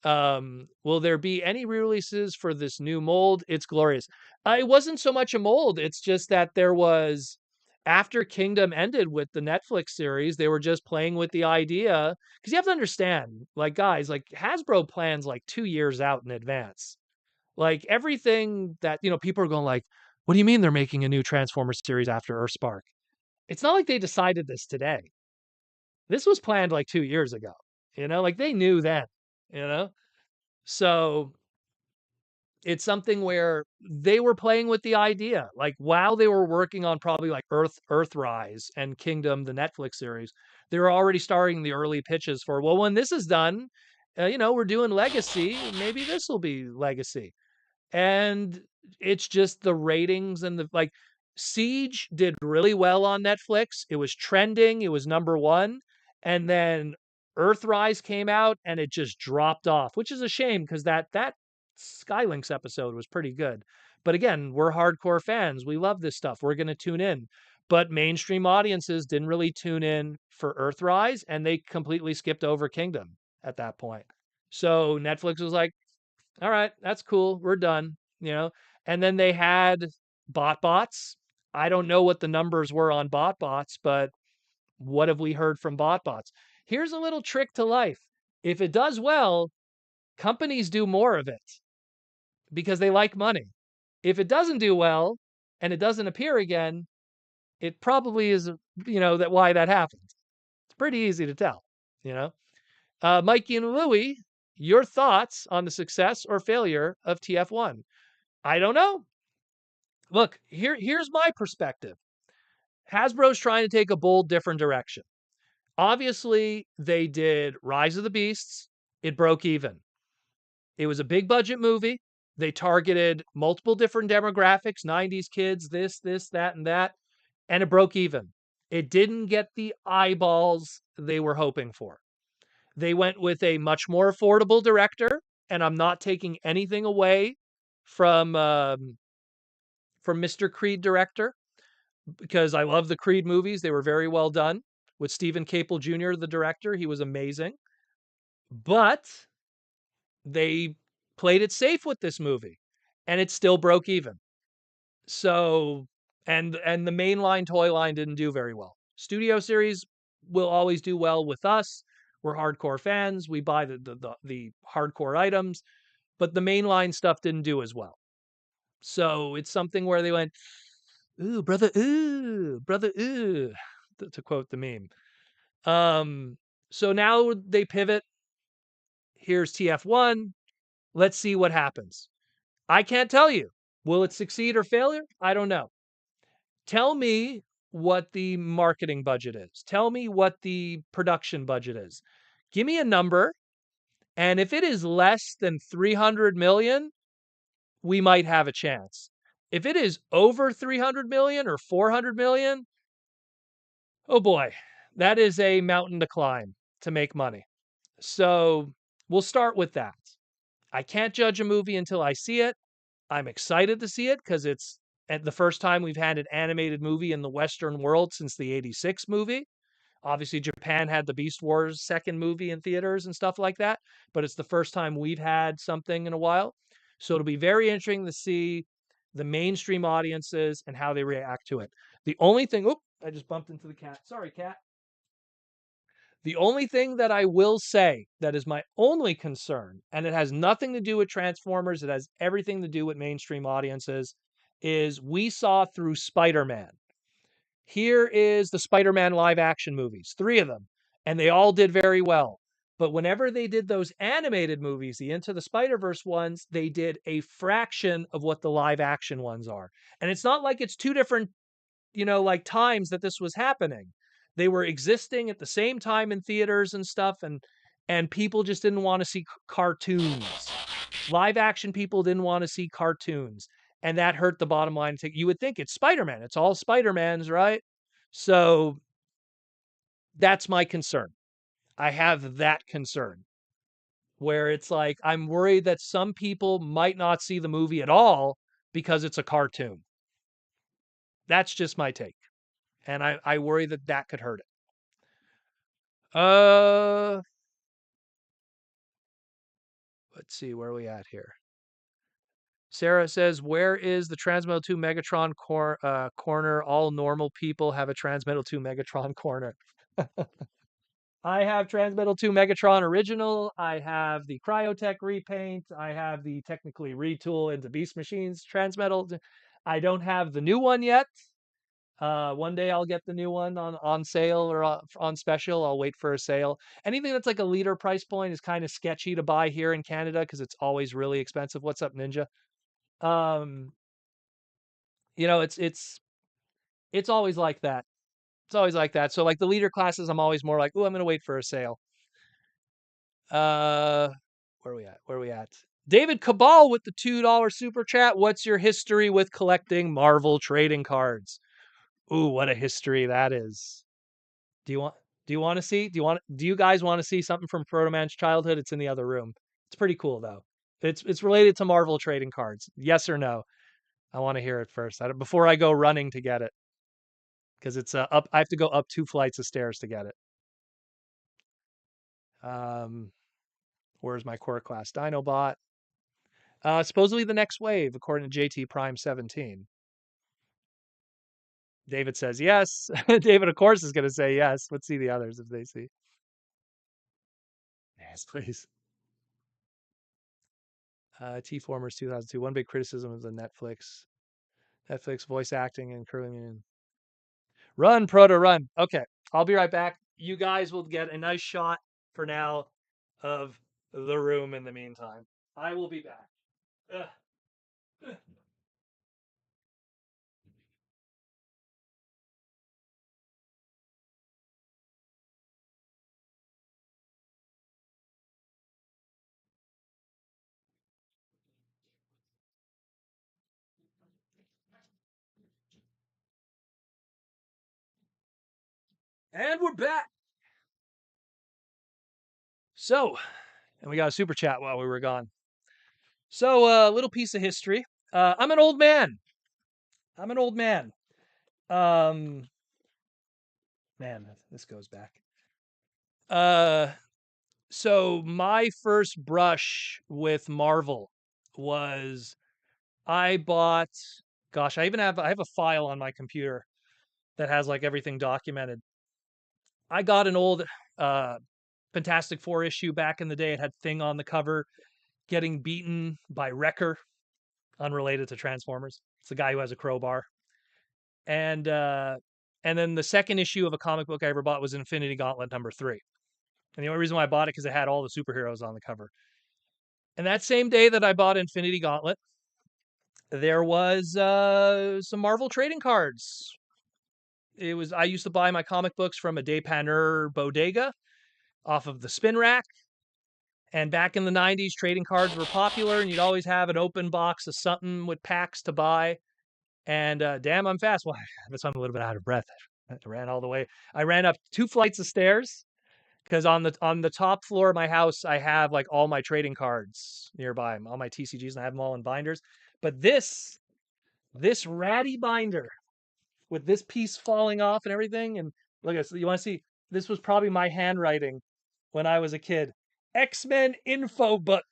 Will there be any re-releases for this new mold? It's glorious. It wasn't so much a mold. It's just that there was, after Kingdom ended with the Netflix series, they were just playing with the idea. Because you have to understand, like, guys, like Hasbro plans like 2 years out in advance. Like everything that, people are going like, what do you mean they're making a new Transformers series after Earthspark? It's not like they decided this today. This was planned like 2 years ago. Like they knew then, you know? So it's something where they were playing with the idea. Like while they were working on probably like Earthrise and Kingdom, the Netflix series, they were already starting the early pitches for, well, when this is done, we're doing Legacy. Maybe this will be Legacy. And it's just the ratings and the like. Siege did really well on Netflix. It was trending, it was number one. And then Earthrise came out and it just dropped off, which is a shame because that Skylinks episode was pretty good. But again, we're hardcore fans. We love this stuff. We're going to tune in. But mainstream audiences didn't really tune in for Earthrise and they completely skipped over Kingdom at that point. So Netflix was like, all right, that's cool. We're done. And then they had BotBots. I don't know what the numbers were on BotBots, but what have we heard from BotBots? Here's a little trick to life. If it does well, companies do more of it because they like money. If it doesn't do well and it doesn't appear again, it probably is, that why that happens. It's pretty easy to tell, you know. Mikey and Louie, your thoughts on the success or failure of TF1? I don't know. Look, here's my perspective. Hasbro's trying to take a bold, different direction. Obviously, they did Rise of the Beasts. It broke even. It was a big budget movie. They targeted multiple different demographics, 90s kids, this, that, and that, and it broke even. It didn't get the eyeballs they were hoping for. They went with a much more affordable director, and I'm not taking anything away from Mr. Creed director because I love the Creed movies. They were very well done. With Stephen Caple Jr., the director, he was amazing. But they played it safe with this movie, and it still broke even. So, and the mainline toy line didn't do very well. Studio series will always do well with us. We're hardcore fans. We buy the hardcore items, but the mainline stuff didn't do as well. So it's something where they went, ooh, brother, ooh, to quote the meme. So now they pivot. Here's TF1. Let's see what happens. I can't tell you. Will it succeed or failure? I don't know. Tell me what the marketing budget is. Tell me what the production budget is. Give me a number. And if it is less than 300 million, we might have a chance. If it is over 300 million or 400 million, oh boy, that is a mountain to climb to make money. So we'll start with that. I can't judge a movie until I see it. I'm excited to see it because it's at the first time we've had an animated movie in the Western world since the '86 movie. Obviously, Japan had the Beast Wars second movie in theaters and stuff like that, but it's the first time we've had something in a while. So it'll be very interesting to see the mainstream audiences and how they react to it. The only thing, oop, I just bumped into the cat. Sorry, cat. The only thing that I will say that is my only concern, and it has nothing to do with Transformers, it has everything to do with mainstream audiences, is we saw through Spider Man. Here is the Spider Man live action movies, three of them, and they all did very well. But whenever they did those animated movies, the Into the Spider Verse ones, they did a fraction of what the live action ones are. And it's not like it's two different like times that this was happening. They were existing at the same time in theaters and stuff, and people just didn't want to see cartoons. Live action people didn't want to see cartoons, and that hurt the bottom line. You would think it's Spider-Man. It's all Spider-Mans, right? So that's my concern. I have that concern where it's like I'm worried that some people might not see the movie at all because it's a cartoon. That's just my take. And I worry that that could hurt it. Uh, let's see, where are we at here? Sarah says, "Where is the Transmetal 2 Megatron corner? All normal people have a Transmetal 2 Megatron corner." I have Transmetal 2 Megatron original. I have the Cryotech repaint. I have the technically retool into Beast Machines Transmetal. I don't have the new one yet. One day I'll get the new one on sale or on special. I'll wait for a sale. Anything that's like a liter price point is kind of sketchy to buy here in Canada because it's always really expensive. What's up, Ninja? Um, it's always like that. It's always like that. So like the leader classes, I'm always more like, oh, I'm gonna wait for a sale. Uh, where are we at? Where are we at? David Cabal with the $2 super chat. What's your history with collecting Marvel trading cards? Ooh, what a history that is. Do you want do you want to see? Do you guys want to see something from Proto Man's childhood? It's in the other room. It's pretty cool though. It's related to Marvel trading cards. Yes or no? I want to hear it first. Before I go running to get it. Because it's up I have to go up 2 flights of stairs to get it. Um where's my core class Dinobot? Supposedly the next wave, according to JT Prime 17. David says yes. David, of course, is going to say yes. Let's see the others if they see. Yes, please. T-Formers 2002. One big criticism of the Netflix voice acting and curling in. Run, Proto, run. Okay, I'll be right back. You guys will get a nice shot for now of the room in the meantime. I will be back. Ugh. And we're back. So, and we got a super chat while we were gone. So, a little piece of history. I'm an old man. I'm an old man. Um, man, this goes back. Uh, so my first brush with Marvel was I bought. Gosh, I have a file on my computer that has like everything documented. I got an old Fantastic Four issue back in the day. It had Thing on the cover, getting beaten by Wrecker, unrelated to Transformers. It's the guy who has a crowbar. And then the second issue of a comic book I ever bought was Infinity Gauntlet #3. And the only reason why I bought it because it had all the superheroes on the cover. And that same day that I bought Infinity Gauntlet, there was some Marvel trading cards. I used to buy my comic books from a dépanneur bodega off of the spin rack. And back in the 90s, trading cards were popular, and you'd always have an open box of something with packs to buy. And damn, I'm fast. Well, that's why I'm a little bit out of breath. I ran all the way. I ran up 2 flights of stairs because on the top floor of my house, I have like all my trading cards nearby, all my TCGs, and I have them all in binders. But this ratty binder with this piece falling off and everything, and look at you want to see this was probably my handwriting when I was a kid. X-Men info book.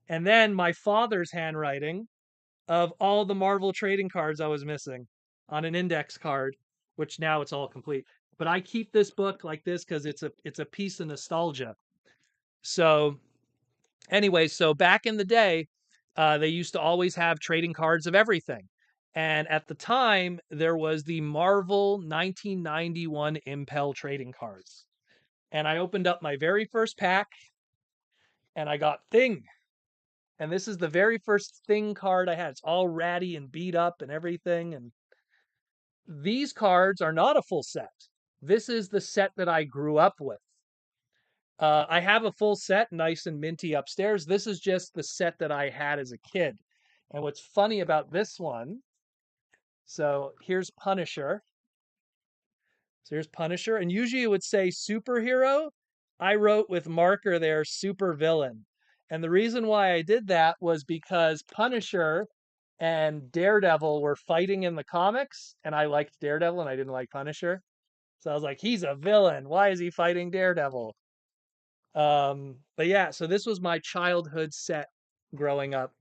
And then my father's handwriting of all the Marvel trading cards I was missing on an index card, which now it's all complete. But I keep this book like this because it's a piece of nostalgia. So anyway, so back in the day, they used to always have trading cards of everything. And at the time, there was the Marvel 1991 Impel trading cards. And I opened up my very first pack and I got Thing. And this is the very first Thing card I had. It's all ratty and beat up and everything. And these cards are not a full set. This is the set that I grew up with. I have a full set, nice and minty upstairs. This is just the set that I had as a kid. And what's funny about this one, so here's Punisher. So here's Punisher. And usually it would say superhero. I wrote with marker there, super villain. And the reason why I did that was because Punisher and Daredevil were fighting in the comics. And I liked Daredevil and I didn't like Punisher. So I was like, he's a villain. Why is he fighting Daredevil? But yeah, so this was my childhood set growing up.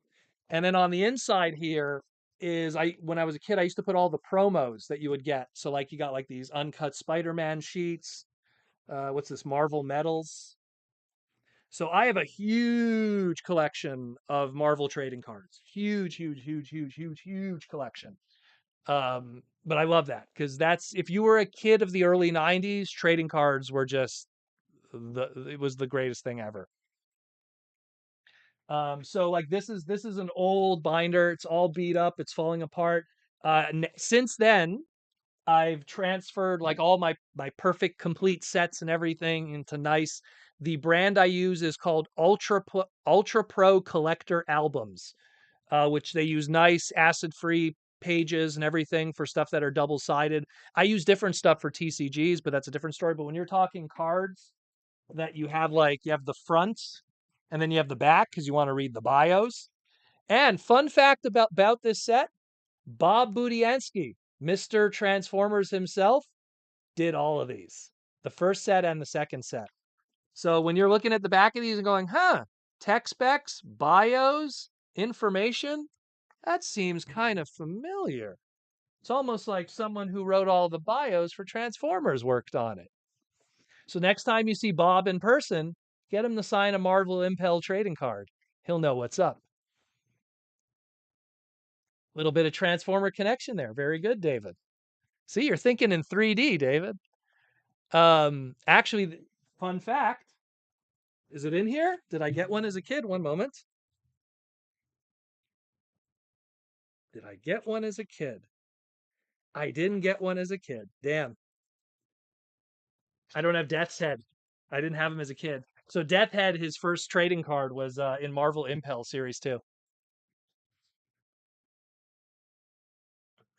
And then on the inside here is when I was a kid, I used to put all the promos that you would get. So like you got like these uncut Spider-Man sheets. What's this? Marvel medals. So I have a huge collection of Marvel trading cards. Huge, huge, huge, huge, huge, huge collection. But I love that because that's if you were a kid of the early 90s, trading cards were just it was the greatest thing ever. So like this is an old binder. It's all beat up. It's falling apart. Since then, I've transferred like all my perfect complete sets and everything into nice. The brand I use is called Ultra Pro Collector Albums, which they use nice acid-free pages and everything for stuff that are double-sided. I use different stuff for TCGs, but that's a different story. But when you're talking cards that you have like you have the front and then you have the back because you want to read the bios. And fun fact about this set, Bob Budiansky, Mr. Transformers himself, did all of these. The first set and the second set. So when you're looking at the back of these and going, tech specs, bios, information, that seems kind of familiar. It's almost like someone who wrote all the bios for Transformers worked on it. So next time you see Bob in person, get him to sign a Marvel Impel trading card. He'll know what's up. Little bit of Transformer connection there. Very good, David. See, you're thinking in 3D, David. Actually, fun fact, is it in here? Did I get one as a kid? One moment. Did I get one as a kid? I didn't get one as a kid. Damn. I don't have Death's Head. I didn't have him as a kid. So Death Head, his first trading card was in Marvel Impel Series 2.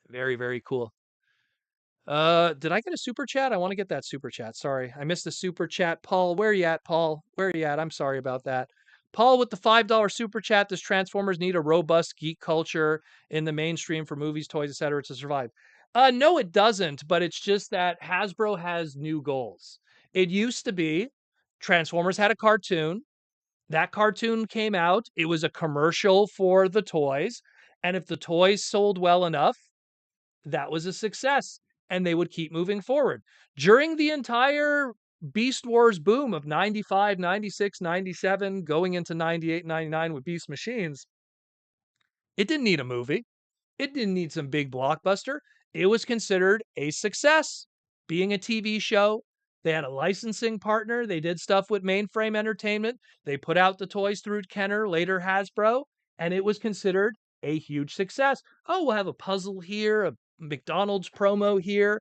Very, very cool. Did I get a super chat? I want to get that super chat. Sorry, I missed the super chat. Paul, where you at, Paul? Where you at? I'm sorry about that. Paul with the $5 super chat. Does Transformers need a robust geek culture in the mainstream for movies, toys, etc. to survive? No, it doesn't, but it's just that Hasbro has new goals. It used to be Transformers had a cartoon. That cartoon came out. It was a commercial for the toys. And if the toys sold well enough, that was a success and they would keep moving forward. During the entire Beast Wars boom of 95, 96, 97, going into 98, 99 with Beast Machines, it didn't need a movie. It didn't need some big blockbuster. It was considered a success. Being a TV show, they had a licensing partner. They did stuff with Mainframe Entertainment. They put out the toys through Kenner, later Hasbro, and it was considered a huge success. Oh, we'll have a puzzle here, a McDonald's promo here,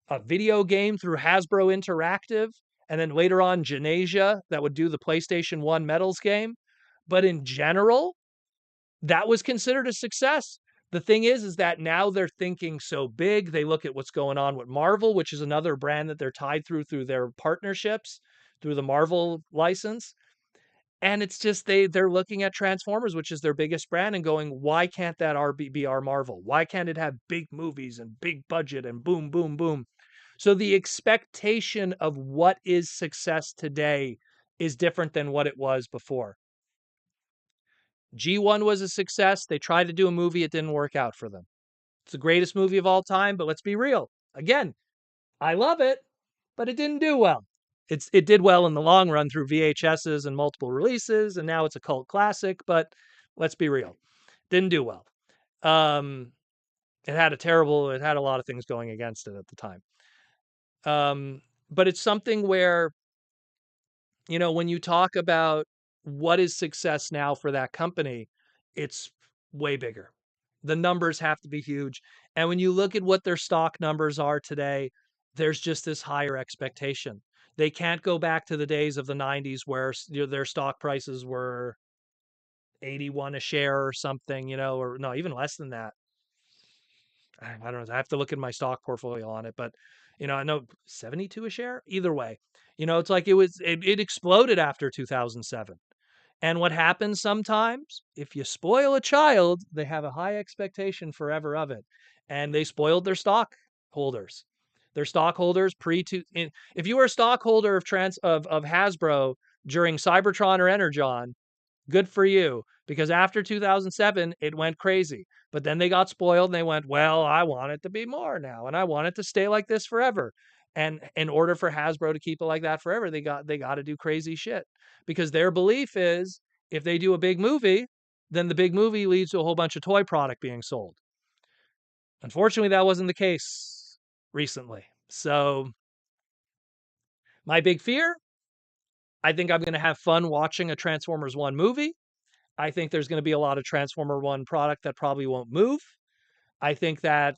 a video game through Hasbro Interactive, and then later on Genesia that would do the PlayStation 1 Metals game. But in general, that was considered a success. The thing is that now they're thinking so big. They look at what's going on with Marvel, which is another brand that they're tied through their partnerships, through the Marvel license. And it's just they're looking at Transformers, which is their biggest brand, and going, why can't that be our Marvel? Why can't it have big movies and big budget and boom, boom, boom? So the expectation of what is success today is different than what it was before. G1 was a success. They tried to do a movie, it didn't work out for them. It's the greatest movie of all time, but let's be real. Again, I love it, but it didn't do well. It did well in the long run through VHSs and multiple releases, and now it's a cult classic, but let's be real. Didn't do well. Um, it had a lot of things going against it at the time. But it's something where, when you talk about what is success now for that company, it's way bigger. The numbers have to be huge. And when you look at what their stock numbers are today, there's just this higher expectation. They can't go back to the days of the 90s where their stock prices were 81 a share or something, or no, even less than that. I don't know. I have to look at my stock portfolio on it, but I know 72 a share. Either way, it's like it exploded after 2007. And what happens sometimes, if you spoil a child, they have a high expectation forever of it, and they spoiled their stockholders. Their stockholders if you were a stockholder of Hasbro during Cybertron or Energon, good for you, because after 2007, it went crazy. But then they got spoiled and they went, well, I want it to be more now, and I want it to stay like this forever. And in order for Hasbro to keep it like that forever, they got to do crazy shit, because their belief is if they do a big movie, then the big movie leads to a whole bunch of toy product being sold. Unfortunately, that wasn't the case recently. So my big fear, I think I'm going to have fun watching a Transformers 1 movie. I think there's going to be a lot of Transformer 1 product that probably won't move. I think that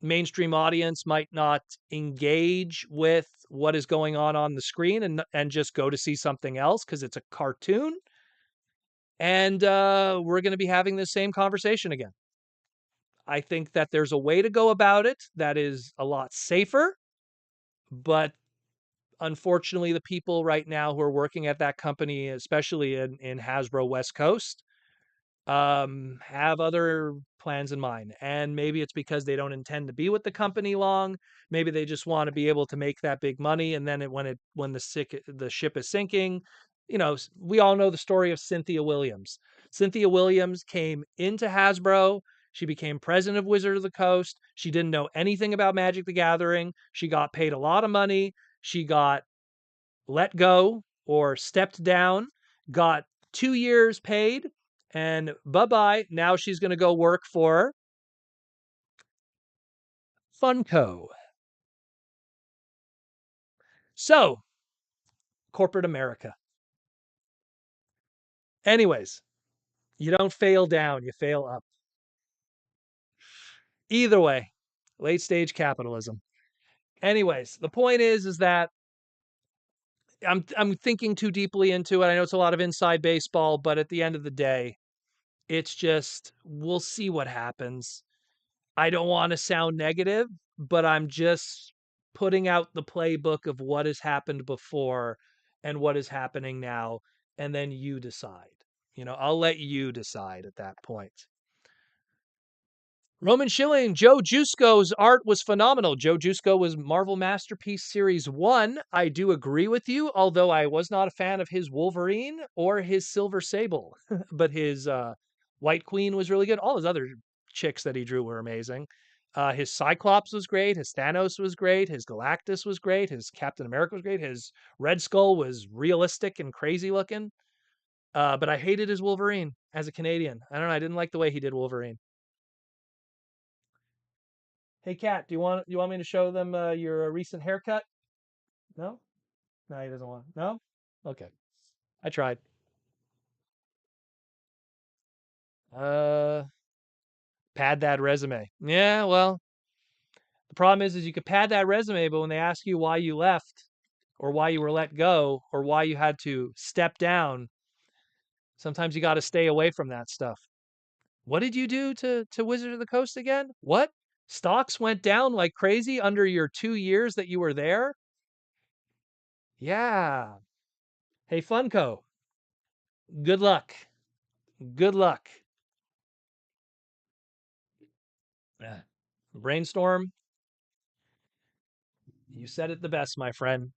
mainstream audience might not engage with what is going on the screen and just go to see something else because it's a cartoon. And we're going to be having the same conversation again. I think that there's a way to go about it that is a lot safer, but unfortunately, the people right now who are working at that company, especially in Hasbro West Coast, have other plans in mind. And maybe it's because they don't intend to be with the company long. Maybe they just want to be able to make that big money. And then when the ship is sinking, we all know the story of Cynthia Williams. Cynthia Williams came into Hasbro. She became president of Wizard of the Coast. She didn't know anything about Magic the Gathering. She got paid a lot of money. She got let go or stepped down, got 2 years paid, and bye-bye. Now she's going to go work for Funko. So, corporate America. Anyways, you don't fail down, you fail up. Either way, late stage capitalism. Anyways, the point is that I'm thinking too deeply into it. I know it's a lot of inside baseball, but at the end of the day, it's just we'll see what happens. I don't want to sound negative, but I'm just putting out the playbook of what has happened before and what is happening now, and then you decide. I'll let you decide at that point. Roman Schilling, Joe Jusko's art was phenomenal. Joe Jusko was Marvel Masterpiece Series 1. I do agree with you, although I was not a fan of his Wolverine or his Silver Sable, but his White Queen was really good. All his other chicks that he drew were amazing. His Cyclops was great. His Thanos was great. His Galactus was great. His Captain America was great. His Red Skull was realistic and crazy looking. But I hated his Wolverine as a Canadian. I don't know. I didn't like the way he did Wolverine. Hey, Kat, do you want me to show them your recent haircut? No? No, he doesn't want. No? Okay. I tried. Uh, Pad that resume. Yeah, well, the problem is you could pad that resume, but when they ask you why you left or why you were let go or why you had to step down, sometimes you got to stay away from that stuff. What did you do to Wizard of the Coast again? What? Stocks went down like crazy under your 2 years that you were there? Yeah. Hey, Funko, good luck. Good luck. Yeah. Brainstorm. You said it the best, my friend.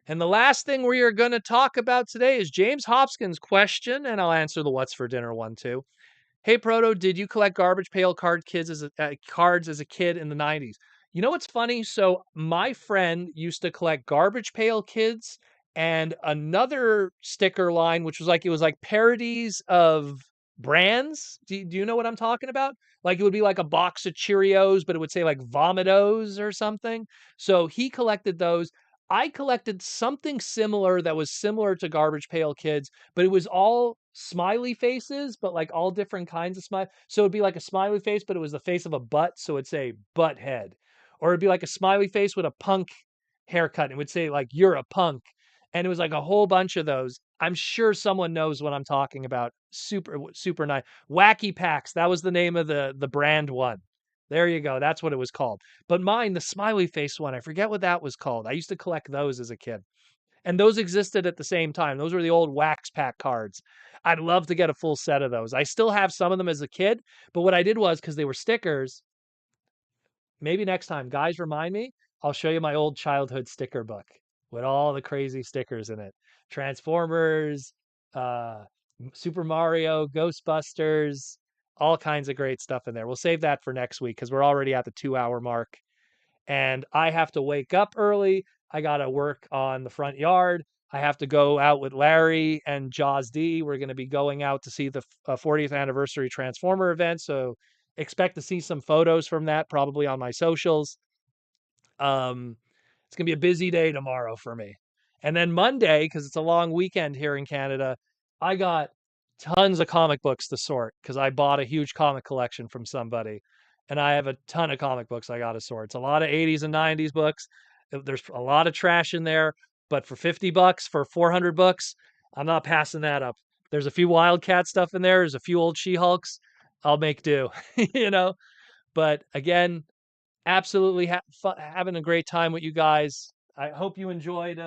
And the last thing we are going to talk about today is James Hopkins' question, and I'll answer the what's for dinner one too. Hey, Proto, did you collect garbage pail cards as a kid in the 90s? You know what's funny? So my friend used to collect garbage pail kids and another sticker line, which was like parodies of brands. Do you know what I'm talking about? Like it would be like a box of Cheerios, but it would say like Vomitos or something. So he collected those. I collected something similar that was similar to Garbage Pail Kids, but it was all smiley faces, but like all different kinds of smile. So it'd be like a smiley face, but it was the face of a butt. So it'd say butt head. Or it'd be like a smiley face with a punk haircut. And it would say like, you're a punk. And it was like a whole bunch of those. I'm sure someone knows what I'm talking about. Super nice. Wacky Packs. That was the name of the brand one. There you go. That's what it was called. But mine, the smiley face one, I forget what that was called. I used to collect those as a kid. And those existed at the same time. Those were the old wax pack cards. I'd love to get a full set of those. I still have some of them as a kid, but what I did was because they were stickers, maybe next time, guys, remind me, I'll show you my old childhood sticker book with all the crazy stickers in it. Transformers, uh, Super Mario, Ghostbusters, all kinds of great stuff in there. We'll save that for next week because we're already at the 2 hour mark and I have to wake up early. I got to work on the front yard. I have to go out with Larry and Jaws D. We're going to be going out to see the 40th anniversary Transformer event. So expect to see some photos from that probably on my socials. It's going to be a busy day tomorrow for me. And then Monday, because it's a long weekend here in Canada, I got tons of comic books to sort because I bought a huge comic collection from somebody. And I have a ton of comic books I got to sort. It's a lot of 80s and 90s books. There's a lot of trash in there, but for $50, for 400 books, I'm not passing that up. There's a few Wildcat stuff in there. There's a few old She-Hulks. I'll make do, you know? But again, absolutely having a great time with you guys. I hope you enjoyed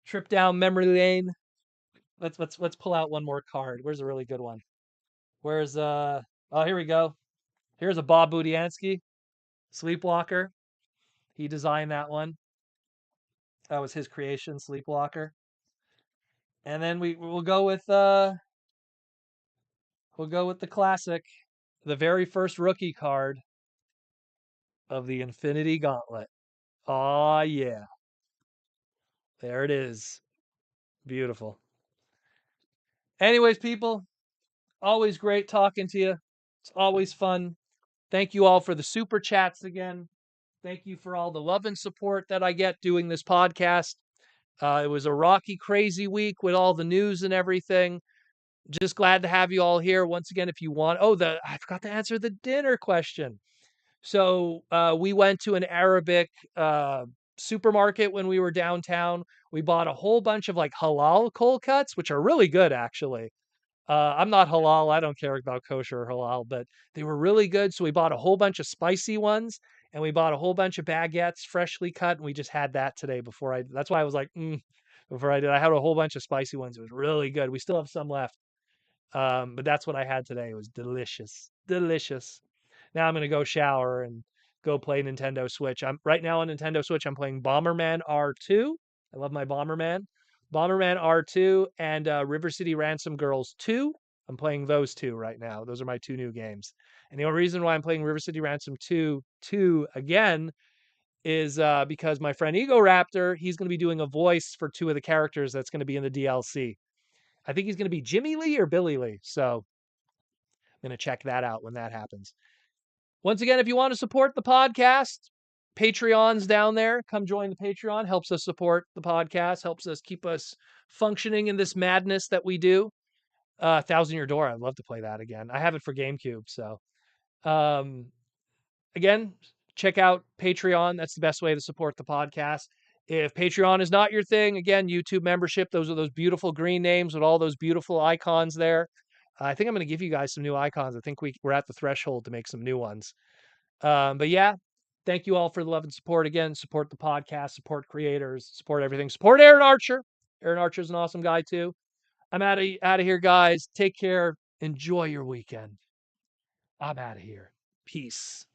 trip down memory lane. Let's pull out one more card. Where's a really good one? Where's oh, here we go. Here's a Bob Budiansky, Sleepwalker. He designed that one. That was his creation, Sleepwalker. And then we'll go with the classic, the very first rookie card of the Infinity Gauntlet. Oh yeah. There it is. Beautiful. Anyways, people, always great talking to you. It's always fun. Thank you all for the super chats again. Thank you for all the love and support that I get doing this podcast. It was a rocky, crazy week with all the news and everything. Just glad to have you all here. Once again, if you want, I forgot to answer the dinner question. So we went to an Arabic supermarket when we were downtown. We bought a whole bunch of like halal cold cuts, which are really good actually. I'm not halal. I don't care about kosher or halal, but they were really good. So we bought a whole bunch of spicy ones and we bought a whole bunch of baguettes freshly cut. And we just had that today that's why I was like, before I did, I had a whole bunch of spicy ones. It was really good. We still have some left. But that's what I had today. It was delicious, delicious. Now I'm going to go shower and go play Nintendo Switch. I'm right now on Nintendo Switch. I'm playing Bomberman R2. I love my Bomberman. Bomberman R2 and River City Ransom Girls 2. I'm playing those two right now. Those are my two new games. And the only reason why I'm playing River City Ransom 2 again is because my friend Ego Raptor, he's going to be doing a voice for two of the characters that's going to be in the DLC. I think he's going to be Jimmy Lee or Billy Lee. So I'm going to check that out when that happens. Once again, if you want to support the podcast, Patreon's down there. Come join the Patreon. Helps us support the podcast. Helps us keep us functioning in this madness that we do. Thousand Year Door. I'd love to play that again. I have it for GameCube. So, again, check out Patreon. That's the best way to support the podcast. If Patreon is not your thing, again, YouTube membership. Those are those beautiful green names with all those beautiful icons there. I think I'm going to give you guys some new icons. I think we're at the threshold to make some new ones. But yeah, thank you all for the love and support. Again, support the podcast, support creators, support everything. Support Aaron Archer. Aaron Archer's an awesome guy too. I'm out of here, guys. Take care. Enjoy your weekend. I'm out of here. Peace.